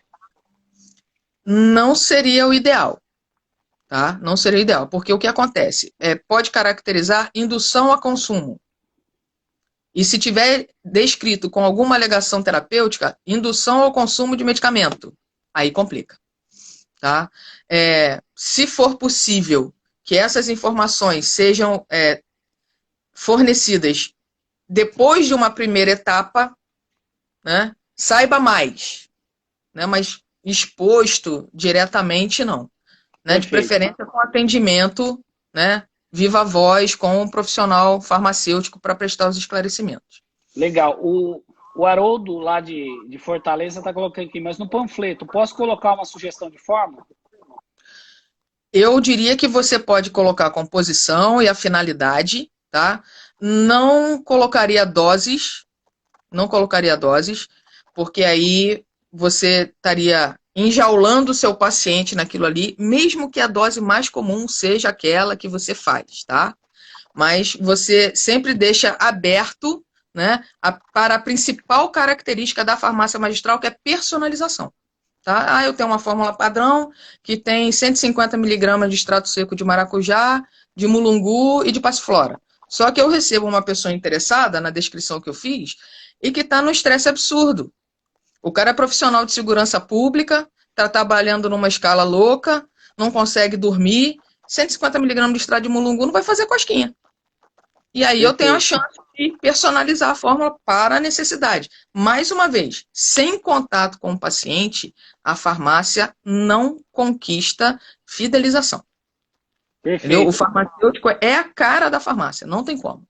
Não seria o ideal. Tá? Não seria o ideal, porque o que acontece? Pode caracterizar indução a consumo. E se tiver descrito com alguma alegação terapêutica, indução ao consumo de medicamento, aí complica. Tá? Se for possível que essas informações sejam fornecidas depois de uma primeira etapa, né, saiba mais, né, mas exposto diretamente não. Né, de preferência com atendimento, né, viva voz, com um profissional farmacêutico para prestar os esclarecimentos. Legal. O Haroldo, lá de Fortaleza, está colocando aqui, mas no panfleto, posso colocar uma sugestão de fórmula? Eu diria que você pode colocar a composição e a finalidade, tá? Não colocaria doses, porque aí você estaria enjaulando o seu paciente naquilo ali, mesmo que a dose mais comum seja aquela que você faz, tá? mas você sempre deixa aberto, né, para a principal característica da farmácia magistral, que é personalização. Tá? Ah, eu tenho uma fórmula padrão que tem 150 miligramas de extrato seco de maracujá, de mulungu e de passiflora. Só que eu recebo uma pessoa interessada na descrição que eu fiz e que está no estresse absurdo. O cara é profissional de segurança pública, está trabalhando numa escala louca, não consegue dormir, 150 miligramas de extrato de mulungu não vai fazer cosquinha. E aí eu tenho a Perfeito. chance de personalizar a fórmula para a necessidade. Mais uma vez, sem contato com o paciente, a farmácia não conquista fidelização. Entendeu? O Perfeito. farmacêutico é a cara da farmácia, não tem como.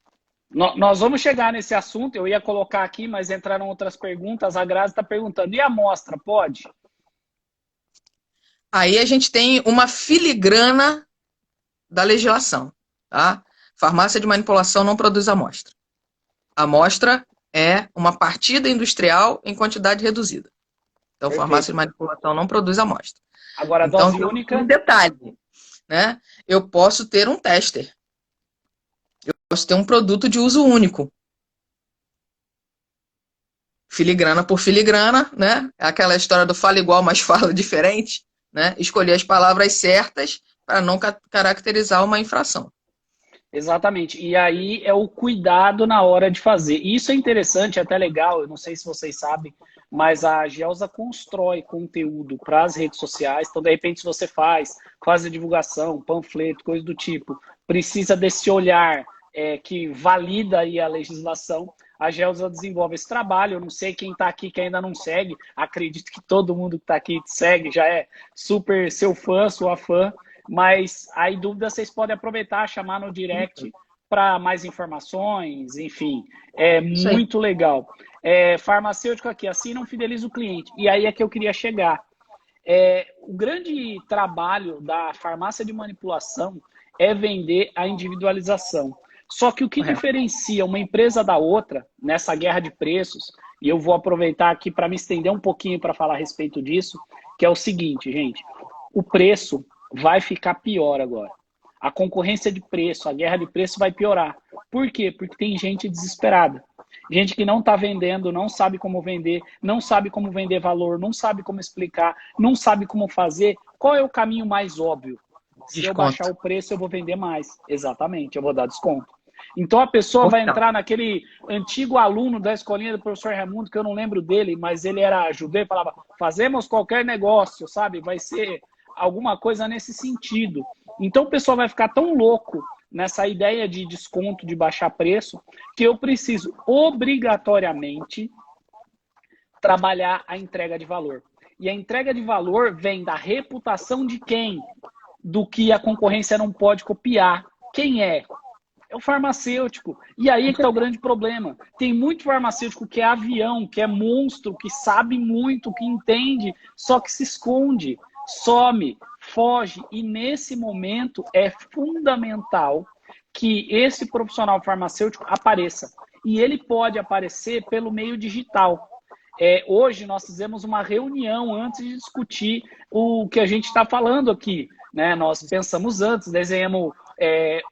Nós vamos chegar nesse assunto, eu ia colocar aqui, mas entraram outras perguntas. A Grazi está perguntando, e a amostra, pode? Aí a gente tem uma filigrana da legislação, tá? Farmácia de manipulação não produz amostra. A amostra é uma partida industrial em quantidade reduzida. Então, Perfeito. farmácia de manipulação não produz amostra. Agora, a Então, dose única... um detalhe, né? Eu posso ter um tester. Eu posso ter um produto de uso único. Filigrana por filigrana, né? É aquela história do fala igual, mas fala diferente, né? Escolher as palavras certas para não caracterizar uma infração. Exatamente. E aí é o cuidado na hora de fazer. E isso é interessante, é até legal, eu não sei se vocês sabem, mas a Gelsa constrói conteúdo para as redes sociais. Então, de repente, se você faz a divulgação, panfleto, coisa do tipo, precisa desse olhar que valida aí a legislação. A Gelsa desenvolve esse trabalho. Eu não sei quem está aqui que ainda não segue. Acredito que todo mundo que está aqui segue, já é super seu fã, sua fã. Mas aí dúvida vocês podem aproveitar, chamar no direct para mais informações, enfim, é muito legal. Farmacêutico aqui, assim não fideliza o cliente. E aí é que eu queria chegar. O grande trabalho da farmácia de manipulação é vender a individualização. Só que o que diferencia uma empresa da outra nessa guerra de preços, e eu vou aproveitar aqui para me estender um pouquinho para falar a respeito disso, que é o seguinte, gente, o preço vai ficar pior agora. A concorrência de preço, a guerra de preço vai piorar. Por quê? Porque tem gente desesperada. Gente que não está vendendo, não sabe como vender, não sabe como vender valor, não sabe como explicar, não sabe como fazer. Qual é o caminho mais óbvio? Se eu baixar o preço, eu vou vender mais. Exatamente, eu vou dar desconto. Então a pessoa vai entrar naquele antigo aluno da escolinha do professor Raimundo, que eu não lembro dele, mas ele era judeu e falava, fazemos qualquer negócio, sabe? Vai ser alguma coisa nesse sentido. Então o pessoal vai ficar tão louco nessa ideia de desconto, de baixar preço, que eu preciso obrigatoriamente trabalhar a entrega de valor. E a entrega de valor vem da reputação de quem? Do que a concorrência não pode copiar. Quem é? É o farmacêutico. E aí que está o grande problema. Tem muito farmacêutico que é avião, que é monstro, que sabe muito, que entende, só que se esconde, some, foge. E nesse momento é fundamental que esse profissional farmacêutico apareça. E ele pode aparecer pelo meio digital. Hoje nós fizemos uma reunião antes de discutir o que a gente está falando aqui, né? Nós pensamos antes, desenhamos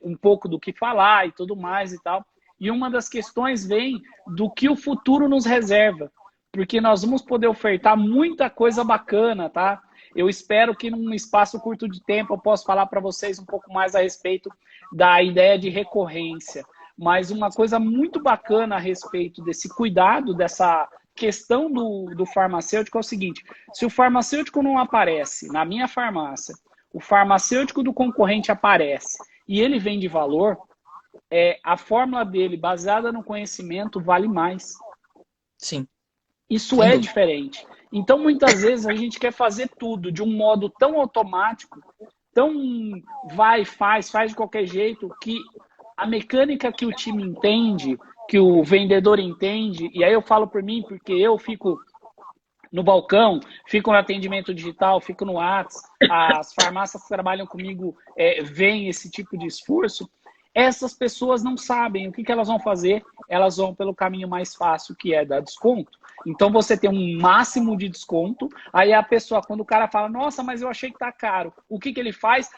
um pouco do que falar e tudo mais e tal. E uma das questões vem do que o futuro nos reserva, porque nós vamos poder ofertar muita coisa bacana, tá? Eu espero que num espaço curto de tempo eu possa falar para vocês um pouco mais a respeito da ideia de recorrência. Mas uma coisa muito bacana a respeito desse cuidado, dessa questão do farmacêutico é o seguinte, se o farmacêutico não aparece na minha farmácia, o farmacêutico do concorrente aparece e ele vende valor, a fórmula dele, baseada no conhecimento, vale mais. Sim. Isso é diferente. Então, muitas vezes, a gente quer fazer tudo de um modo tão automático, tão faz de qualquer jeito, que a mecânica que o time entende, que o vendedor entende, e aí eu falo por mim, porque eu fico no balcão, fico no atendimento digital, fico no WhatsApp, as farmácias que trabalham comigo veem esse tipo de esforço, essas pessoas não sabem o que elas vão fazer, elas vão pelo caminho mais fácil, que é dar desconto. Então você tem um máximo de desconto, aí a pessoa, quando o cara fala, nossa, mas eu achei que tá caro, o que ele faz?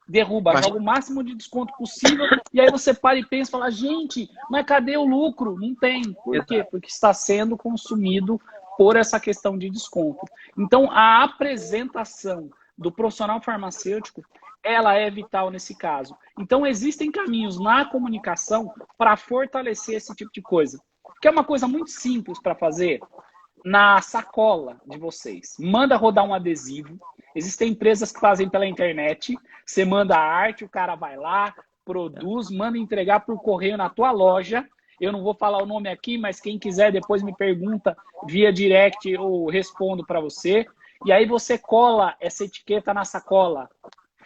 derruba, joga o máximo de desconto possível, e aí você para e pensa e fala, gente, mas cadê o lucro? Não tem. Por quê? Porque está sendo consumido por essa questão de desconto. Então, a apresentação do profissional farmacêutico, ela é vital nesse caso. Então, existem caminhos na comunicação para fortalecer esse tipo de coisa. Que é uma coisa muito simples para fazer na sacola de vocês. Manda rodar um adesivo. Existem empresas que fazem pela internet. Você manda a arte, o cara vai lá, produz, manda entregar por correio na tua loja. Eu não vou falar o nome aqui, mas quem quiser depois me pergunta via direct, eu respondo para você. E aí você cola essa etiqueta na sacola.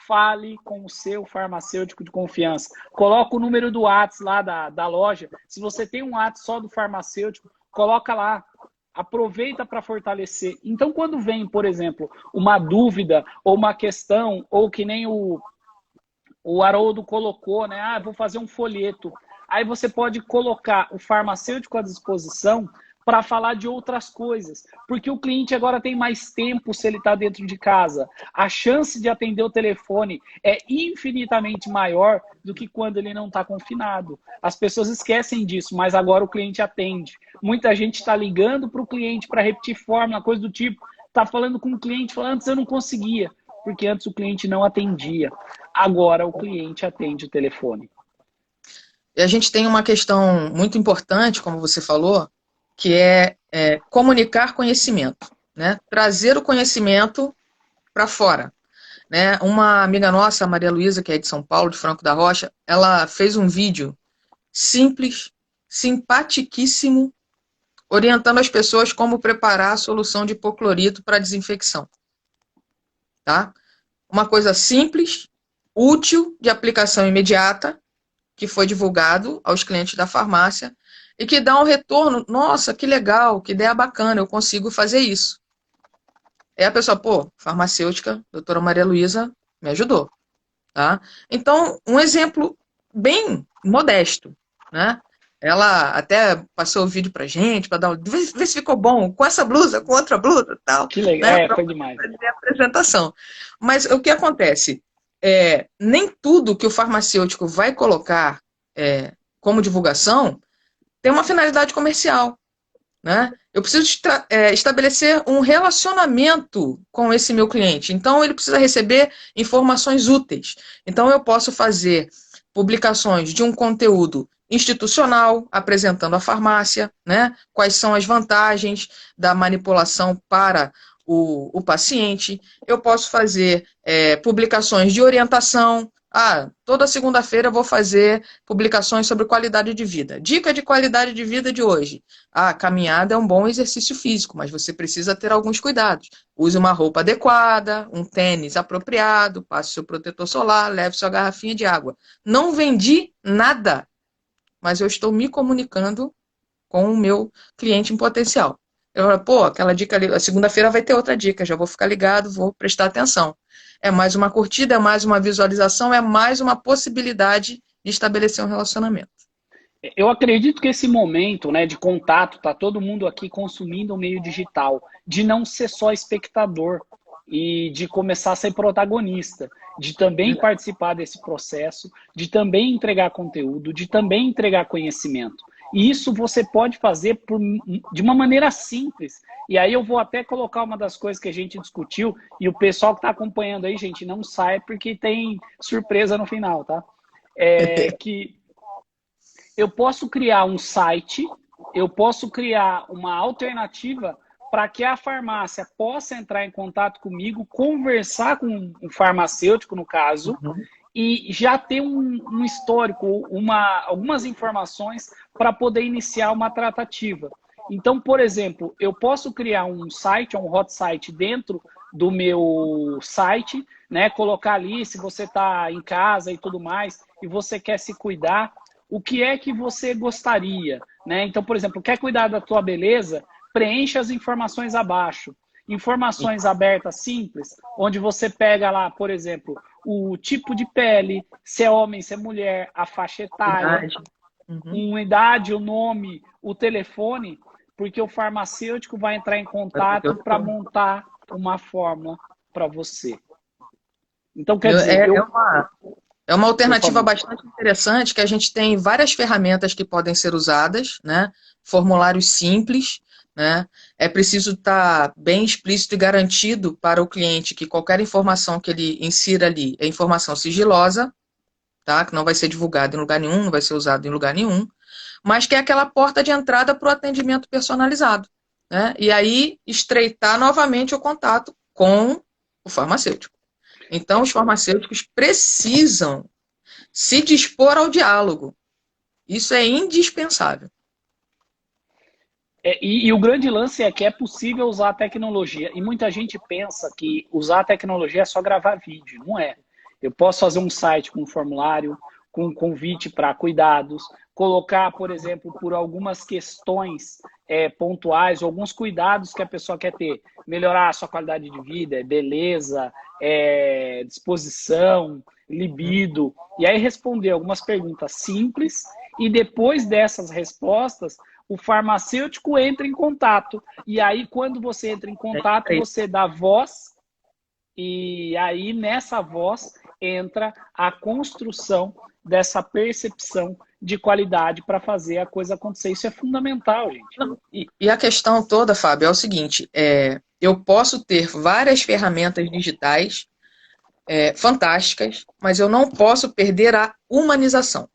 Fale com o seu farmacêutico de confiança. Coloca o número do WhatsApp lá da loja. Se você tem um WhatsApp só do farmacêutico, coloca lá. Aproveita para fortalecer. Então, quando vem, por exemplo, uma dúvida ou uma questão, ou que nem o Haroldo colocou, né? Ah, vou fazer um folheto. Aí você pode colocar o farmacêutico à disposição para falar de outras coisas. Porque o cliente agora tem mais tempo se ele está dentro de casa. A chance de atender o telefone é infinitamente maior do que quando ele não está confinado. As pessoas esquecem disso, mas agora o cliente atende. Muita gente está ligando para o cliente para repetir fórmula, coisa do tipo. Está falando com o cliente, falando, antes eu não conseguia, porque antes o cliente não atendia. Agora o cliente atende o telefone. E a gente tem uma questão muito importante, como você falou, que é comunicar conhecimento, né? Trazer o conhecimento para fora. Né? Uma amiga nossa, a Maria Luísa, que é de São Paulo, de Franco da Rocha, ela fez um vídeo simples, simpaticíssimo, orientando as pessoas como preparar a solução de hipoclorito para desinfecção. Tá? Uma coisa simples, útil, de aplicação imediata, que foi divulgado aos clientes da farmácia e que dá um retorno. Nossa, que legal, que ideia bacana, eu consigo fazer isso. Aí a pessoa, pô, farmacêutica, doutora Maria Luísa, me ajudou. Tá? Então, um exemplo bem modesto, né? Ela até passou o vídeo pra gente, para dar ver se ficou bom, com essa blusa, com outra blusa e tal. Que legal, né? foi demais. Fazer a apresentação. Mas o que acontece? Nem tudo que o farmacêutico vai colocar como divulgação tem uma finalidade comercial. Né? Eu preciso estabelecer um relacionamento com esse meu cliente. Então, ele precisa receber informações úteis. Então, eu posso fazer publicações de um conteúdo institucional, apresentando a farmácia, né? Quais são as vantagens da manipulação para o paciente. Eu posso fazer publicações de orientação. Toda segunda-feira eu vou fazer publicações sobre qualidade de vida. Dica de qualidade de vida de hoje. Caminhada é um bom exercício físico, mas você precisa ter alguns cuidados. Use uma roupa adequada, um tênis apropriado, passe seu protetor solar, leve sua garrafinha de água. Não vendi nada, mas eu estou me comunicando com o meu cliente em potencial. Eu falo, pô, aquela dica ali, a segunda-feira vai ter outra dica, já vou ficar ligado, vou prestar atenção. É mais uma curtida, é mais uma visualização, é mais uma possibilidade de estabelecer um relacionamento. Eu acredito que esse momento, né, de contato, tá todo mundo aqui consumindo o meio digital, de não ser só espectador e de começar a ser protagonista, de também participar desse processo, de também entregar conteúdo, de também entregar conhecimento. E isso você pode fazer de uma maneira simples. E aí eu vou até colocar uma das coisas que a gente discutiu, e o pessoal que está acompanhando aí, gente, não sai porque tem surpresa no final, tá? Que eu posso criar um site, eu posso criar uma alternativa para que a farmácia possa entrar em contato comigo, conversar com o farmacêutico, no caso, e já ter um histórico, algumas informações para poder iniciar uma tratativa. Então, por exemplo, eu posso criar um site, um hot site dentro do meu site, né? Colocar ali se você está em casa e tudo mais, e você quer se cuidar, o que é que você gostaria, né? Então, por exemplo, quer cuidar da tua beleza? Preencha as informações abaixo. Informações abertas simples, onde você pega lá, por exemplo, o tipo de pele, se é homem, se é mulher, a faixa etária, uma idade, o nome, o telefone, porque o farmacêutico vai entrar em contato para montar uma fórmula para você. Então, quer dizer, É uma por alternativa favor. bastante interessante, que a gente tem Por alternativa favor. bastante interessante, que a gente tem várias ferramentas que podem ser usadas, né? Formulários simples, né? É preciso estar bem explícito e garantido para o cliente que qualquer informação que ele insira ali é informação sigilosa, tá? Que não vai ser divulgada em lugar nenhum, não vai ser usado em lugar nenhum, mas que é aquela porta de entrada para o atendimento personalizado, né? E aí estreitar novamente o contato com o farmacêutico. Então, os farmacêuticos precisam se dispor ao diálogo. Isso é indispensável. E o grande lance é que é possível usar a tecnologia. E muita gente pensa que usar a tecnologia é só gravar vídeo. Não é. Eu posso fazer um site com um formulário, com um convite para cuidados, colocar, por exemplo, por algumas questões pontuais, alguns cuidados que a pessoa quer ter. Melhorar a sua qualidade de vida, beleza, disposição, libido. E aí responder algumas perguntas simples. E depois dessas respostas, o farmacêutico entra em contato. E aí, quando você entra em contato, você dá voz, e aí nessa voz entra a construção dessa percepção de qualidade para fazer a coisa acontecer. Isso é fundamental, gente. E a questão toda, Fábio, é o seguinte: eu posso ter várias ferramentas digitais fantásticas, mas eu não posso perder a humanização,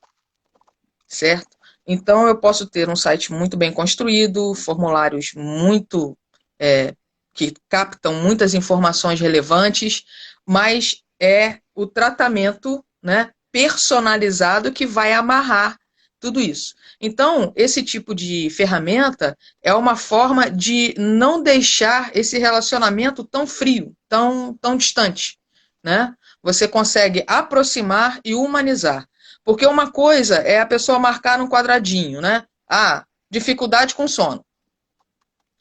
certo? Então, eu posso ter um site muito bem construído, formulários muito que captam muitas informações relevantes, mas é o tratamento, né, personalizado que vai amarrar tudo isso. Então, esse tipo de ferramenta é uma forma de não deixar esse relacionamento tão frio, tão distante, né? Você consegue aproximar e humanizar. Porque uma coisa é a pessoa marcar num quadradinho, né? Ah, dificuldade com sono.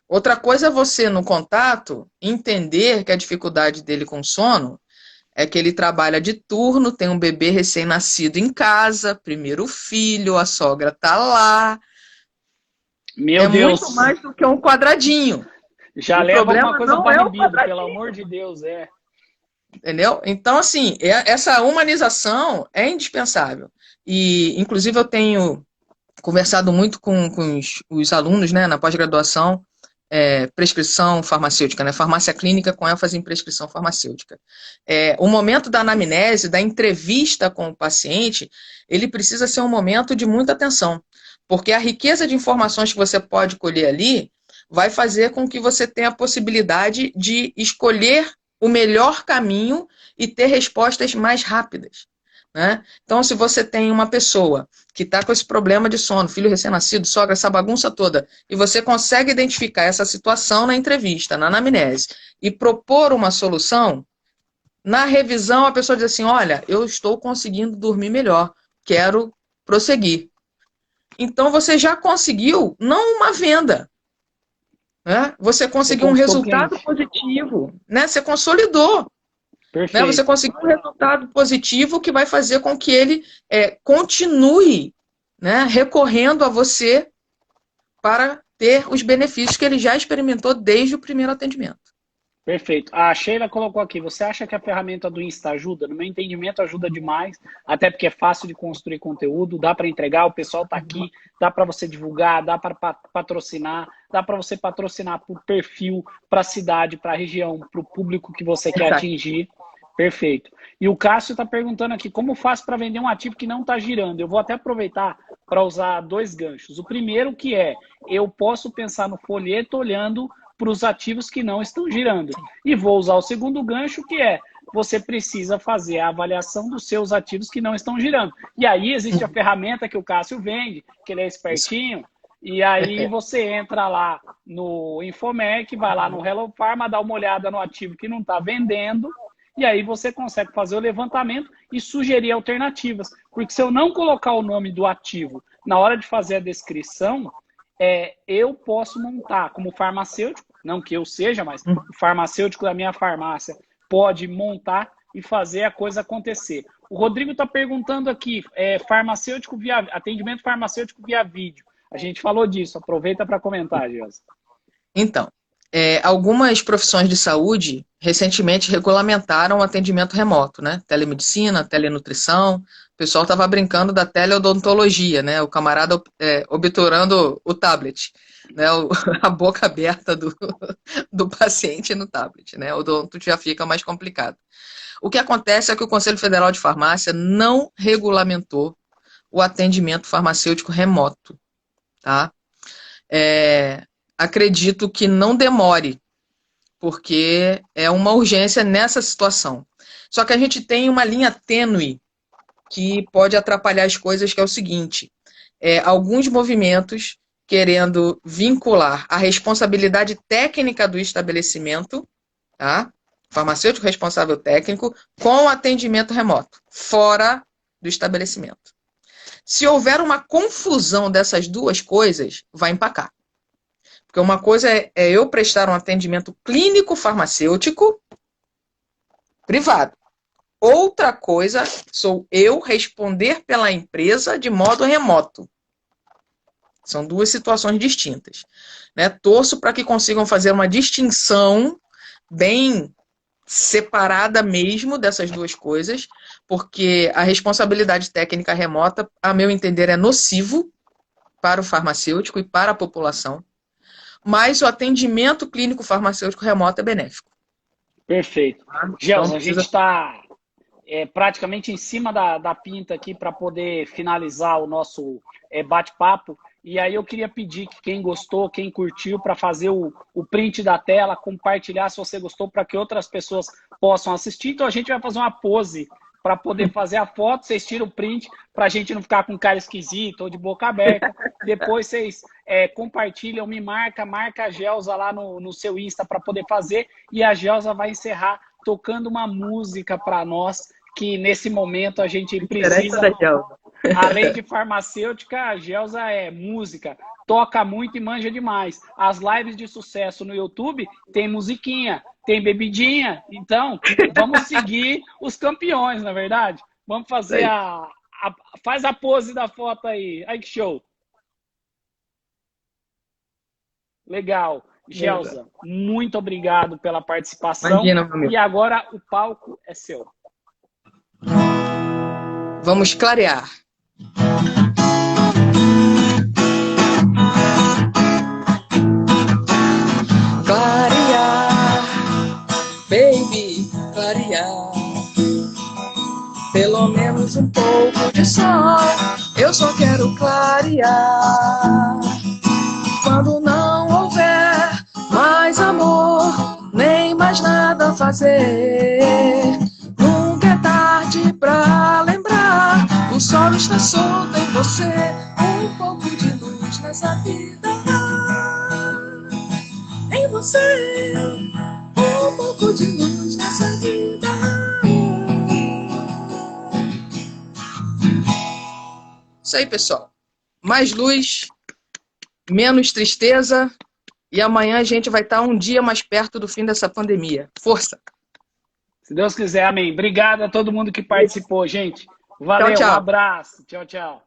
Outra coisa é você, no contato, entender que a dificuldade dele com sono é que ele trabalha de turno, tem um bebê recém-nascido em casa, primeiro filho, a sogra tá lá. Meu É Deus, muito mais do que um quadradinho. já O leva alguma problema coisa não para é o libido, pelo quadradinho, amor de Deus, entendeu? Então, assim, essa humanização é indispensável. E, inclusive, eu tenho conversado muito com os alunos, né, na pós-graduação, prescrição farmacêutica, né, farmácia clínica com ênfase em prescrição farmacêutica. O momento da anamnese, da entrevista com o paciente, ele precisa ser um momento de muita atenção, porque a riqueza de informações que você pode colher ali vai fazer com que você tenha a possibilidade de escolher o melhor caminho e ter respostas mais rápidas, né? Então, se você tem uma pessoa que está com esse problema de sono, filho recém-nascido, sogra, essa bagunça toda, e você consegue identificar essa situação na entrevista, na anamnese, e propor uma solução, na revisão a pessoa diz assim, olha, eu estou conseguindo dormir melhor, quero prosseguir. Então, você já conseguiu, não uma venda, né? Você você conseguiu um conquistou o resultado cliente. positivo, né? Você consolidou. Né? Você Perfeito. conseguiu um resultado positivo que vai fazer com que ele continue, né, recorrendo a você para ter os benefícios que ele já experimentou desde o primeiro atendimento. Perfeito. A Sheila colocou aqui, você acha que a ferramenta do Insta ajuda? No meu entendimento, ajuda demais, até porque é fácil de construir conteúdo, dá para entregar, o pessoal está aqui, dá para você divulgar, dá para patrocinar, dá para você patrocinar por perfil, para a cidade, para a região, para o público que você quer atingir. Perfeito. E o Cássio está perguntando aqui, como faço para vender um ativo que não está girando? Eu vou até aproveitar para usar dois ganchos. O primeiro que eu posso pensar no folheto olhando para os ativos que não estão girando. E vou usar o segundo gancho, que você precisa fazer a avaliação dos seus ativos que não estão girando. E aí existe a ferramenta que o Cássio vende, que ele é espertinho, e aí você entra lá no Infomec, vai lá no Hello Pharma, dá uma olhada no ativo que não está vendendo, e aí você consegue fazer o levantamento e sugerir alternativas. Porque se eu não colocar o nome do ativo na hora de fazer a descrição, eu posso montar como farmacêutico, não que eu seja, mas o farmacêutico da minha farmácia pode montar e fazer a coisa acontecer. O Rodrigo está perguntando aqui, atendimento farmacêutico via vídeo. A gente falou disso, aproveita para comentar, Gilson. Então, Algumas profissões de saúde recentemente regulamentaram o atendimento remoto, né? Telemedicina, telenutrição. O pessoal estava brincando da teleodontologia, né? O camarada obturando o tablet, né? A boca aberta do paciente no tablet, né? O odonto já fica mais complicado. O que acontece é que o Conselho Federal de Farmácia não regulamentou o atendimento farmacêutico remoto, tá? Acredito que não demore, porque é uma urgência nessa situação. Só que a gente tem uma linha tênue que pode atrapalhar as coisas, que é o seguinte: alguns movimentos querendo vincular a responsabilidade técnica do estabelecimento, tá? Farmacêutico responsável técnico, com o atendimento remoto, fora do estabelecimento. Se houver uma confusão dessas duas coisas, vai empacar. Porque uma coisa é eu prestar um atendimento clínico farmacêutico privado. Outra coisa sou eu responder pela empresa de modo remoto. São duas situações distintas, né? Torço para que consigam fazer uma distinção bem separada mesmo dessas duas coisas, porque a responsabilidade técnica remota, a meu entender, é nocivo para o farmacêutico e para a população. Mas o atendimento clínico farmacêutico remoto é benéfico. Perfeito. Então, Gelson, a gente está praticamente em cima da pinta aqui para poder finalizar o nosso bate-papo. E aí eu queria pedir que quem gostou, quem curtiu, para fazer o print da tela, compartilhar se você gostou, para que outras pessoas possam assistir. Então a gente vai fazer uma pose para poder fazer a foto, vocês tiram o print, para a gente não ficar com cara esquisito ou de boca aberta. Depois vocês compartilham, me marca a Gelsa lá no seu Insta para poder fazer, e a Gelsa vai encerrar tocando uma música para nós, que nesse momento a gente precisa. Além de farmacêutica, a Gelsa é música, toca muito e manja demais. As lives de sucesso no YouTube tem musiquinha, tem bebidinha. Então, vamos seguir os campeões, na verdade. Vamos fazer faz a pose da foto aí. Ai, que show. Legal. Gelsa, muito obrigado pela participação. Imagina, meu amigo. E agora o palco é seu. Vamos clarear. Clarear, baby, clarear. Pelo menos um pouco de sol, eu só quero clarear. Quando não houver mais amor, nem mais nada a fazer, nunca é tarde pra lembrar. O sol está solto em você, um pouco de luz nessa vida. Em você, um pouco de luz nessa vida. Isso aí, pessoal. Mais luz, menos tristeza, e amanhã a gente vai estar um dia mais perto do fim dessa pandemia. Força! Se Deus quiser, amém. Obrigado a todo mundo que participou, gente. Valeu, tchau, tchau. Um abraço. Tchau, tchau.